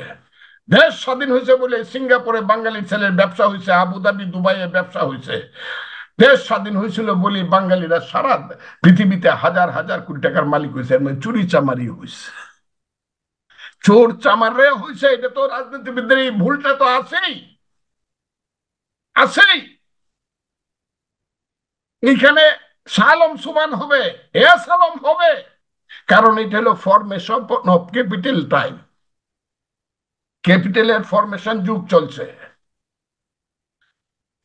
দেশ স্বাধীন হয়েছে বলে সিঙ্গাপুরে বাঙালি ছেলের ব্যবসা হয়েছে, আবুধাবি দুবাইয়ে ব্যবসা হয়েছে। দেশ স্বাধীন হয়েছিল বলে বাঙালিরা সারা পৃথিবীতে হাজার হাজার কোটি টাকার মালিক হয়েছে। এর মধ্যে চুরি চামারি হয়েছে, চোর চামারে হয়েছে। এটা তো রাজনীতিবিদদের এই ভুলটা তো আছেই, আছেই। এইখানে সালম সুমান হবে, এ সালম হবে, কারণ এটা হলো ফরমেশন অফ ক্যাপিটাল টাইম। ক্যাপিটালের ফরমেশন যুগ চলছে।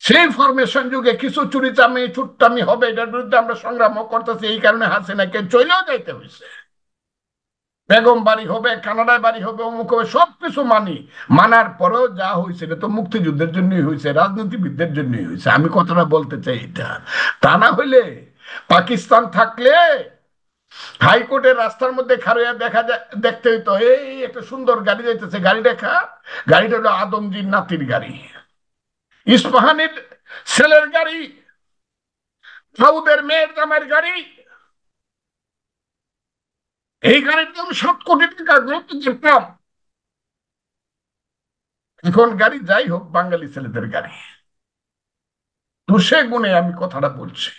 সেই ফরমেশন যুগে কিছু চুরিচামি চুট্টামি হবে, এটার বিরুদ্ধে আমরা সংগ্রাম করতেছি। এই কারণে হাসিনাকে চলেও যাইতে হয়েছে। বেগম বাড়ি হবে, কানাডায় বাড়ি হবে, অমুক হবে, সবকিছু মানি। মানার পরেও যা হয়েছে এটা তো মুক্তিযুদ্ধের জন্যই হয়েছে, রাজনীতিবিদদের জন্যই হয়েছে। আমি কথাটা বলতে চাই এটা। তা না হইলে পাকিস্তান থাকলে হাইকোর্টের রাস্তার মধ্যে খাড়িয়া দেখা যায়, দেখতে হইতো এই একটা সুন্দর গাড়ি যাইতেছে, গাড়ি দেখা, গাড়িটা হলো আদমজির নাতির গাড়ি, ইস্পাহানির ছেলের গাড়ি, সাউদের মেয়ের জামাইয়ের গাড়ি। এই গাড়ির দাম 7 কোটি টাকা, গুরুত্ব যেতাম। এখন গাড়ি যাই হোক, বাঙালি ছেলেদের গাড়ি। তো সে গুণে আমি কথাটা বলছি,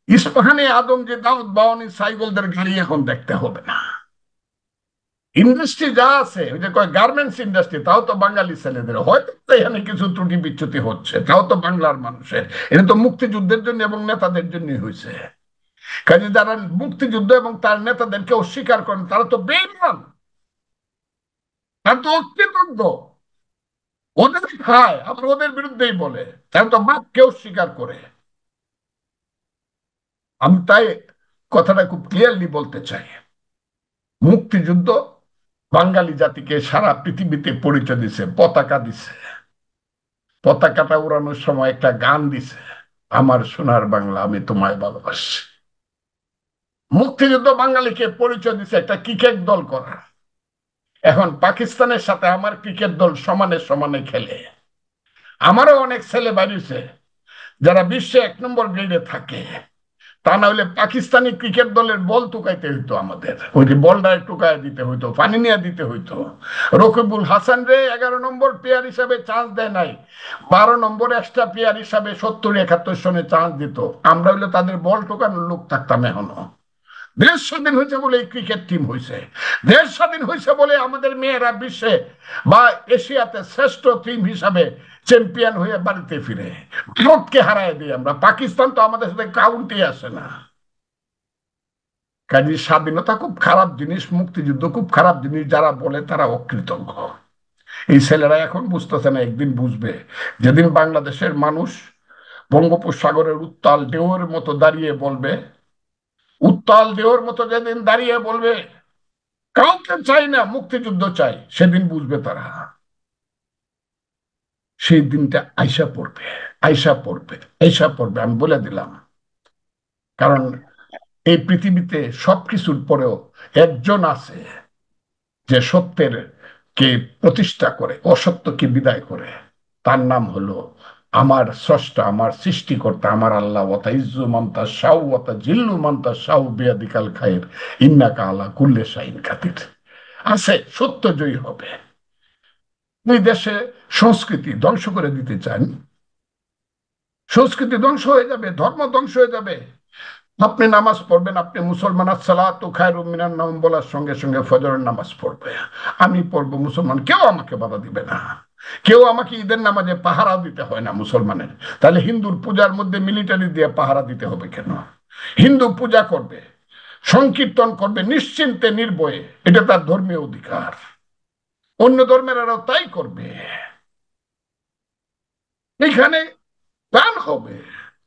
ইস্পাহানি আদম যে দাউদ বাওয়ানি সাইকেলদের গাড়ি এখন দেখতে হবে না। ইন্ডাস্ট্রি যা আছে, ওই যে কয় গার্মেন্টস ইন্ডাস্ট্রি, তাও তো বাঙালি ছেলেদের। হয়তো এখানে কিছু ত্রুটি বিচ্যুতি হচ্ছে, তাও তো বাংলার মানুষের। এটা তো মুক্তিযুদ্ধের জন্য এবং নেতাদের জন্যই হয়েছে। কাজে যারা মুক্তিযুদ্ধ এবং তার নেতাদেরকে অস্বীকার করেন, তারা তো বেঈমান, তারা তো অকৃতজ্ঞ। ওদের খায় আবার ওদের বিরুদ্ধেই বলে, তারা তো বাপকে অস্বীকার করে। আমি তাই কথাটা খুব ক্লিয়ারলি বলতে চাই, মুক্তিযুদ্ধ বাঙালি জাতিকে সারা পৃথিবীতে পরিচয় দিছে, পতাকা দিছে। পতাকাটা উড়ানোর সময় একটা গান দিছে, আমার সোনার বাংলা আমি তোমায় ভালোবাসি। মুক্তিযুদ্ধ বাঙালিকে পরিচয় দিচ্ছে একটা ক্রিকেট দল করা। এখন পাকিস্তানের সাথে আমার ক্রিকেট দল সমানে সমানে খেলে। আমারও অনেক ছেলে বাড়িছে যারা বিশ্বে 1 নম্বর গ্রেডে থাকে। তা না হলে পাকিস্তানি ক্রিকেট দলের বল টুকাইতে হইতো, আমাদের ওই যে বলটা টুকাই দিতে হইতো, পানি নিয়ে দিতে হইতো। রকিবুল হাসান রে 11 নম্বর প্লেয়ার হিসাবে চান্স দেয় নাই, 12 নম্বর এক্সট্রা প্লেয়ার হিসাবে 70-71 সনে চান্স দিত। আমরা হইলে তাদের বল টোকানোর লোক থাকতাম এখনো। দেশ স্বাধীন হয়েছে বলে এই ক্রিকেট টিম হয়েছে। দেশ স্বাধীন হয়েছে বলে আমাদের মেয়েরা বিশ্বে বা এশিয়াতে শ্রেষ্ঠ টিম হিসাবে চ্যাম্পিয়ন হয়ে বাড়িতে ফিরে। ভারতকে হারায় দিই আমরা, পাকিস্তান তো আমাদের সাথে কাউন্টে আসে না। কাজে স্বাধীনতা খুব খারাপ জিনিস, মুক্তিযুদ্ধ খুব খারাপ জিনিস, যারা বলে তারা অকৃতজ্ঞ। এই ছেলেরা এখন বুঝতেছে না, একদিন বুঝবে। যেদিন বাংলাদেশের মানুষ বঙ্গোপসাগরের উত্তাল ঢেউয়ের মতো দাঁড়িয়ে বলবে, উত্তাল ঢেউয়ের মতো যেদিন দাঁড়িয়ে বলবে কাউকে চাই না, মুক্তিযুদ্ধ চাই, সেদিন বুঝবে তারা। সেই দিনটা আইসা পড়বে, আইসা পড়বে, আইসা পড়বে, আমি বলে দিলাম। কারণ এই পৃথিবীতে সবকিছুর পরেও একজন আছে যে সত্যের কে প্রতিষ্ঠা করে, অসত্যকে বিদায় করে। তার নাম হলো আমার স্রষ্টা, আমার সৃষ্টিকর্তা, আমার আল্লাহ। ওয়াতা ইজ্জু মান্তা শাউ ওয়াতা জিল্লু মান্তা শাউ বিয়াদিকাল খায়ের ইন্নাকা আলা কুল্লে শাইন খাতির। আছে, সত্য জয়ী হবে। এই দেশে সংস্কৃতি ধ্বংস করে দিতে চান, সংস্কৃতি ধ্বংস হয়ে যাবে, ধর্ম ধ্বংস হয়ে যাবে। আপনি নামাজ পড়বেন, আপনি মুসলমান, আসসালাতু খায়রুম মিনান নাওম বলার সঙ্গে সঙ্গে ফজরের নামাজ পড়বে। আমি পড়বো, মুসলমান, কেউ আমাকে বাধা দিবে না। কেউ আমাকে ঈদের নামাজে পাহারা দিতে হয় না মুসলমানের। তাহলে হিন্দুর পূজার মধ্যে মিলিটারি দিয়ে পাহারা দিতে হবে কেন? হিন্দু পূজা করবে, সংকীর্তন করবে নিশ্চিন্তে নির্ভয়ে, এটা তার ধর্মীয় অধিকার। অন্য ধর্মের আরো তাই করবে। এখানে গান হবে,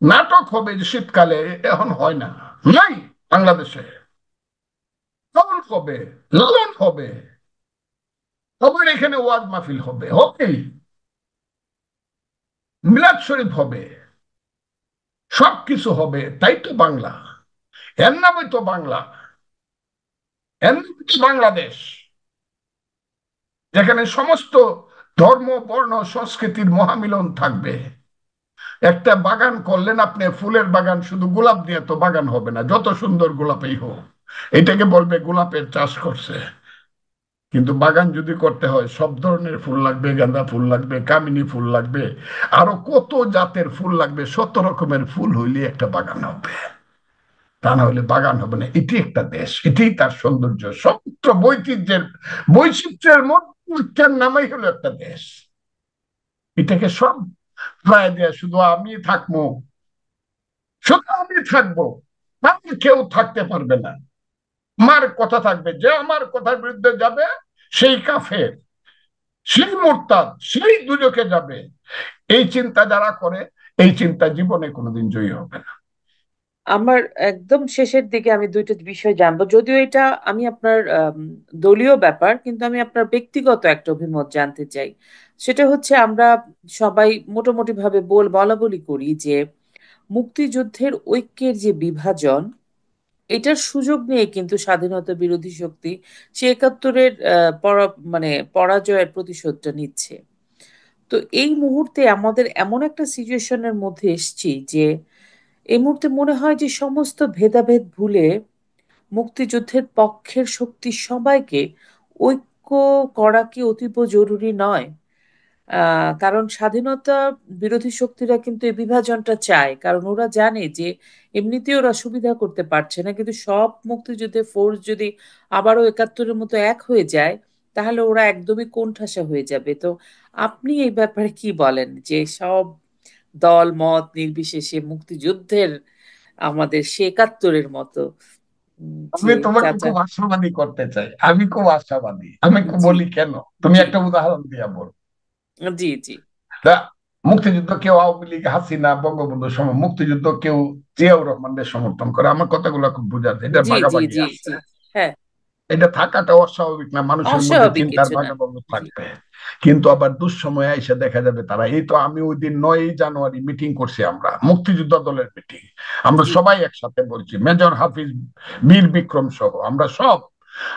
নাটক হবে, যে শীতকালে এখন হয় না, নাই বাংলাদেশে। কবর হবে, লালন হবে, আবার এখানে ওয়াজ মাহফিল হবে, হবে মিলাদ শরীফ হবে, সবকিছু হবে। তাই তো বাংলা, এর নামই তো বাংলা, এর নামই তো বাংলাদেশ, যেখানে সমস্ত ধর্ম বর্ণ সংস্কৃতির মহামিলন থাকবে। একটা বাগান করলেন আপনি, ফুলের বাগান, শুধু গোলাপ দিয়ে তো বাগান হবে না, যত সুন্দর গোলাপই হোক, এটাকে বলবে গোলাপের চাষ করছে। কিন্তু বাগান যদি করতে হয়, সব ধরনের ফুল লাগবে, গাঁদা ফুল লাগবে, কামিনী ফুল লাগবে, আরো কত জাতের ফুল লাগবে, 100 রকমের ফুল হইলে একটা বাগান হবে। তা না হলে বাগান হবে না। এটি একটা দেশ, এটি তার সৌন্দর্য, সমস্ত বৈচিত্র্যের মধ্যে নামাই হলো একটা দেশ। এটাকে সব প্রায় দেয়া, শুধু আমি থাকবো, শুধু আমি থাকবো, আমি, কেউ থাকতে পারবে না। আমার কথা থাকবে, যে আমার কথার বিরুদ্ধে যাবে সেই কাফের, সেই মোরতাদ, সেই দুজকে যাবে। এই চিন্তা যারা করে, এই চিন্তা জীবনে কোনোদিন জয়ী হবে না। আমার একদম শেষের দিকে আমি দুইটা বিষয় জানবো, যদিও এটা আমি আপনার দলীয় ব্যাপার, কিন্তু আমি আপনার ব্যক্তিগত একটা অভিমত জানতে চাই। সেটা হচ্ছে, আমরা সবাই মোটামুটি ভাবে বলা বলি করি যে মুক্তিযুদ্ধের ঐক্যের যে বিভাজন, এটার সুযোগ নিয়ে কিন্তু স্বাধীনতা বিরোধী শক্তি সে 71-এর মানে পরাজয়ের প্রতিশোধটা নিচ্ছে। তো এই মুহূর্তে আমাদের এমন একটা সিচুয়েশনের মধ্যে এসেছি যে এই মুহূর্তে মনে হয় যে সমস্ত ভেদাভেদ ভুলে মুক্তিযুদ্ধের পক্ষের শক্তি সবাইকে ঐক্য করা কি অতীব জরুরি নয়? কারণ স্বাধীনতা বিরোধী শক্তিরা কিন্তু এই বিভাজনটা চায়, কারণ ওরা জানে যে এমনিতে ওরা সুবিধা করতে পারছে না, কিন্তু সব মুক্তিযুদ্ধের ফোর্স যদি আবারও 71-এর মতো এক হয়ে যায়, তাহলে ওরা একদমই কোণঠাসা হয়ে যাবে। তো আপনি এই ব্যাপারে কি বলেন, যে সব দল মত নির্বিশেষে মুক্তিযুদ্ধের আমাদের সে 71-এর মতো যে আমি তোমাকে চাচা। খুব আশাবাদী করতে চাই, আমি খুব আশাবাদী, আমি খুব জি, বলি কেন, তুমি জি, একটা উদাহরণ দিয়া বল। জি, জি, তা মুক্তিযুদ্ধ কেউ আওয়ামী লীগ, হাসিনা, বঙ্গবন্ধু মুক্তিযুদ্ধ কেউ জিয়াউর রহমানদের সমর্থন করে, আমার কথাগুলো খুব বোঝা যায়, এটা জি, জি, ভাগাভাগি জি, আছে। জি, হ্যাঁ, এটা থাকাটা অস্বাভাবিক না, মানুষের মধ্যে অস্বাভাবিক চিন্তার কিছু না। ভাগাভাগি জি। থাকবে। কিন্তু আবার দুঃসময়ে এসে দেখা যাবে তারা, এই তো আমি ওই দিন 9ই জানুয়ারি মিটিং করছি, আমরা মুক্তিযোদ্ধা দলের মিটিং, আমরা জি। সবাই একসাথে বলছি, মেজর হাফিজ, বীর বিক্রম সহ আমরা সব,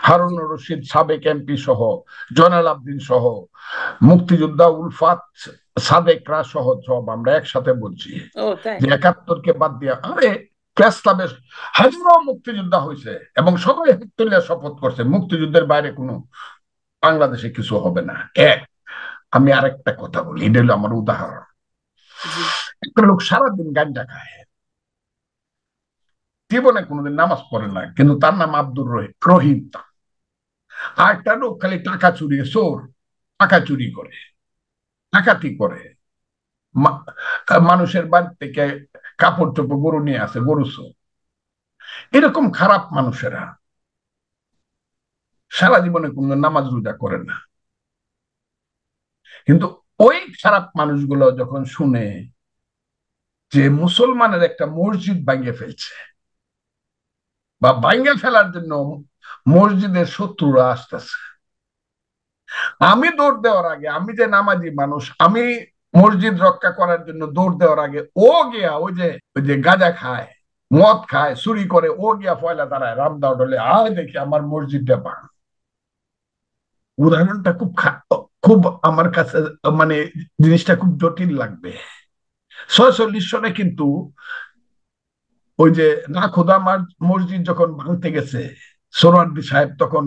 হারুন জি। রশিদ সাবেক এমপি সহ, জয়নাল আবদিন সহ, মুক্তিযোদ্ধা উলফাত সাদেকরা সহ সব আমরা একসাথে বলছি ও তাই। যে 71কে বাদ দিয়া, আরে ক্লাসের হাজারো মুক্তিযোদ্ধা হয়েছে এবং সবাই হাত তুলে শপথ করছে মুক্তিযুদ্ধের বাইরে কোনো বাংলাদেশে কিছু হবে না। এক, আমি আরেকটা কথা বলি, এটা হলো আমার উদাহরণ। জি। একটা লোক সারাদিন গাঁজা খায়, জীবনে কোনোদিন নামাজ পড়ে না, কিন্তু তার নাম আব্দুর রহিম। আর একটা লোক খালি টাকা চুরি, চোর, টাকা চুরি করে, ডাকাতি করে, মানুষের বাড়ি থেকে কাপড় চোপড় গরু নিয়ে আসে, গরু চোর। এরকম খারাপ মানুষেরা সারা জীবনে কোনো নামাজ রোজা করে না, কিন্তু ওই খারাপ মানুষগুলো যখন শুনে যে মুসলমানের একটা মসজিদ ভাঙিয়ে ফেলছে বা ভাঙিয়ে ফেলার জন্য মসজিদের শত্রুরা আসতেছে, আমি দৌড় দেওয়ার আগে, আমি যে নামাজি মানুষ, আমি মসজিদ রক্ষা করার জন্য দৌড় দেওয়ার আগে ও গিয়া ওই যে গাঁজা খায়, মদ খায়, চুরি করে, ও গিয়া পয়লা দাঁড়ায় রামদাও ডলে, আয় দেখি আমার মসজিদটা ভাঙ। উদাহরণটা খুব আমার কাছে, মানে জিনিসটা খুব জটিল লাগবে। 46 সনে কিন্তু ওই যে নাখোদা মসজিদ যখন ভাঙতে গেছে সোহরাওয়ার্দী সাহেব, তখন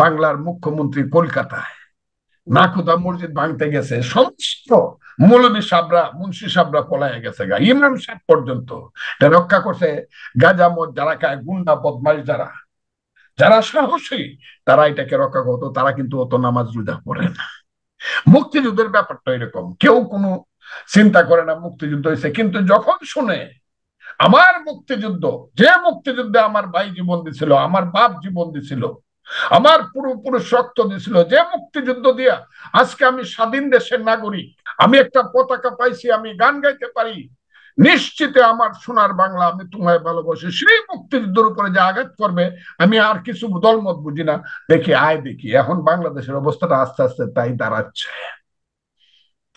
বাংলার মুখ্যমন্ত্রী কলকাতায়, জি। নাখোদা মসজিদ ভাঙতে গেছে, সমস্ত মৌলভী সাবরা, মুন্সি সাবরা পলায় গেছে গা, ইমাম সাহেব পর্যন্ত। এটা রক্ষা করছে গাজা মদ যারা খায়, গুন্ডা বদমাইশ যারা, যারা সাহসী, তারা এটাকে রক্ষা করতো। তারা কিন্তু অত নামাজ রোজা পড়ে না। মুক্তিযুদ্ধের ব্যাপারটা এরকম, কেউ কোনো চিন্তা করে না মুক্তিযুদ্ধ হয়েছে, কিন্তু যখন শুনে আমার মুক্তিযুদ্ধ, যে মুক্তিযুদ্ধে আমার ভাই জীবন দিছিল, আমার বাপ জীবন দিছিল, আমার পূর্বপুরুষ রক্ত দিছিল, যে মুক্তিযুদ্ধ দিয়া আজকে আমি স্বাধীন দেশের নাগরিক, আমি একটা পতাকা পাইছি, আমি গান গাইতে পারি, নিশ্চিতে আমার সোনার বাংলা, আমি তোমায় ভালোবাসি, সেই মুক্তিযুদ্ধের উপরে যে আঘাত করবে, আমি আর কিছু দলমত বুঝি না। দেখি আয় দেখি এখন বাংলাদেশের অবস্থাটা আস্তে আস্তে তাই দাঁড়াচ্ছে,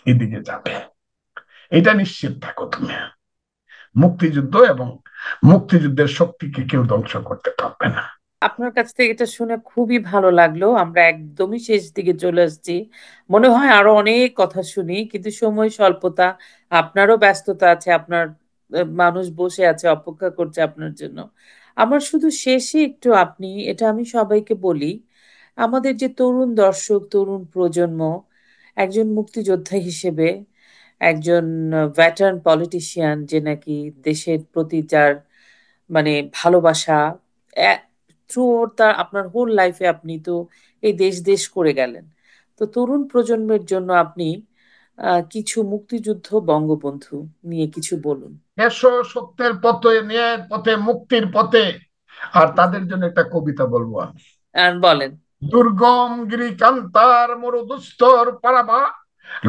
এদিকে যাবে, এটা নিশ্চিত থাকো তুমি। মুক্তিযুদ্ধ এবং মুক্তিযুদ্ধের শক্তিকে কেউ ধ্বংস করতে পারবে না। আপনার কাছ থেকে এটা শুনে খুবই ভালো লাগলো। আমরা একদমই শেষ দিকে চলে আসছি। মনে হয় আরো অনেক কথা শুনি, কিন্তু সময় স্বল্পতা, আপনারও ব্যস্ততা আছে, আপনার মানুষ বসে আছে অপেক্ষা করছে আপনার জন্য। আমার শুধু শেষে একটু, আপনি, এটা আমি সবাইকে বলি, আমাদের যে তরুণ দর্শক, তরুণ প্রজন্ম, একজন মুক্তিযোদ্ধা হিসেবে, একজন ভেটারান পলিটিশিয়ান, যে নাকি দেশের প্রতি যার মানে ভালোবাসা, থ্রু তার আপনার হোল লাইফে আপনি তো এই দেশ দেশ করে গেলেন। তো তরুণ প্রজন্মের জন্য আপনি কিছু মুক্তিযুদ্ধ বঙ্গবন্ধু নিয়ে কিছু বলুন। এসো সত্যের পথে, ন্যায়ের পথে, মুক্তির পথে। আর জি। তাদের জন্য একটা কবিতা বলবো আমি। আর বলেন। দুর্গম গিরিকান্তার মরুদুস্তর পারাবা,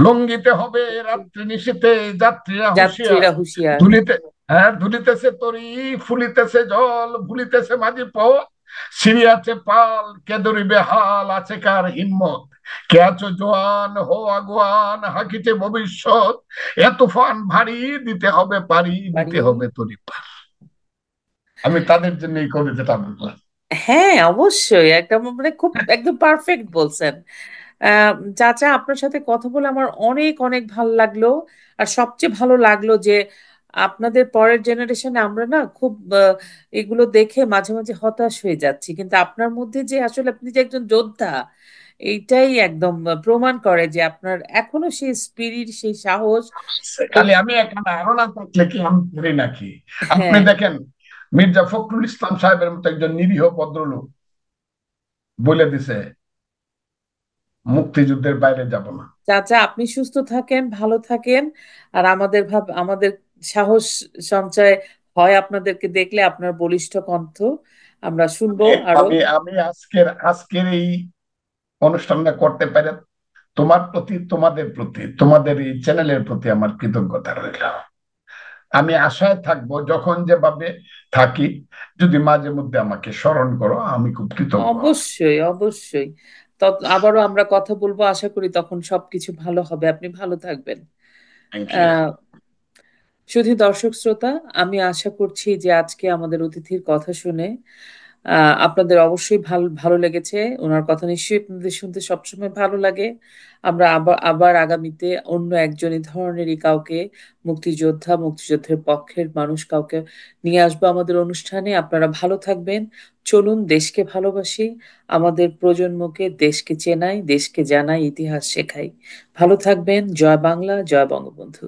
লঙ্ঘিতে হবে রাত্রি নিশীথে, যাত্রীরা হুঁশিয়ার। যাত্রীরা হুঁশিয়ার। দুলিতে, হ্যাঁ, দুলিতেছে তরি, ফুলিতেছে জল, ভুলিতেছে মাঝি পথ, সিরিয়াছে পাল, কে ধরিবে হাল, আছে কার হিম্মত, কে আছো জোয়ান, হো আগুয়ান, হাকিছে ভবিষ্যৎ, এ তুফান ভারী, দিতে হবে পারি, বাড়ি। দিতে হবে তরি পার। আমি তাদের জন্য এই কবিতাটা বললাম। হ্যাঁ, অবশ্যই একদম, মানে খুব একদম পারফেক্ট বলছেন। আহ, চাচা, আপনার সাথে কথা বলে আমার অনেক অনেক ভালো লাগলো। আর সবচেয়ে ভালো লাগলো যে আপনাদের পরের জেনারেশনে আমরা না খুব এগুলো দেখে মাঝে মাঝে হতাশ হয়ে যাচ্ছি, কিন্তু আপনার মধ্যে যে আসলে আপনি যে একজন যোদ্ধা, এইটাই একদম প্রমাণ করে যে আপনার এখনো সেই স্পিরিট, সেই সাহস। খালি আমি এখানে আরো না থাকলে কি আমি করি নাকি? আপনি হ্যাঁ। দেখেন, মির্জা ফখরুল ইসলাম সাহেবের মতো একজন নিরীহ ভদ্রলোক বলে দিছে মুক্তিযুদ্ধের বাইরে যাব না। চাচা, আপনি সুস্থ থাকেন, ভালো থাকেন। আর আমাদের সাহস সঞ্চয় হয় আপনাদেরকে দেখলে, আপনার বলিষ্ঠ কণ্ঠ আমরা শুনবো আমি আরো। আমি আমি আজকের এই অনুষ্ঠানটা করতে পারে তোমার প্রতি, তোমাদের প্রতি, তোমাদের এই চ্যানেলের প্রতি আমার কৃতজ্ঞতা রইল। আমি আশায় থাকবো, যখন যেভাবে থাকি যদি মাঝে মধ্যে আমাকে স্মরণ করো, আমি খুব কৃতজ্ঞ হব। অবশ্যই, অবশ্যই। আবারও আমরা কথা বলবো, আশা করি তখন সবকিছু ভালো হবে। আপনি ভালো থাকবেন। Thank you. আহ শুধু দর্শক শ্রোতা, আমি আশা করছি যে আজকে আমাদের অতিথির কথা শুনে আপনাদের অবশ্যই ভালো ভালো লেগেছে। ওনার কথা নিশ্চয়ই আপনাদের শুনতে সবসময় ভালো লাগে। আমরা আবার আবার আগামীতে অন্য একজন এই ধরনেরই কাউকে, মুক্তিযোদ্ধা, মুক্তিযুদ্ধের পক্ষের মানুষ কাউকে নিয়ে আসবো আমাদের অনুষ্ঠানে। আপনারা ভালো থাকবেন। চলুন দেশকে ভালোবাসি, আমাদের প্রজন্মকে দেশকে চেনাই, দেশকে জানাই, ইতিহাস শেখাই। ভালো থাকবেন। জয় বাংলা, জয় বঙ্গবন্ধু।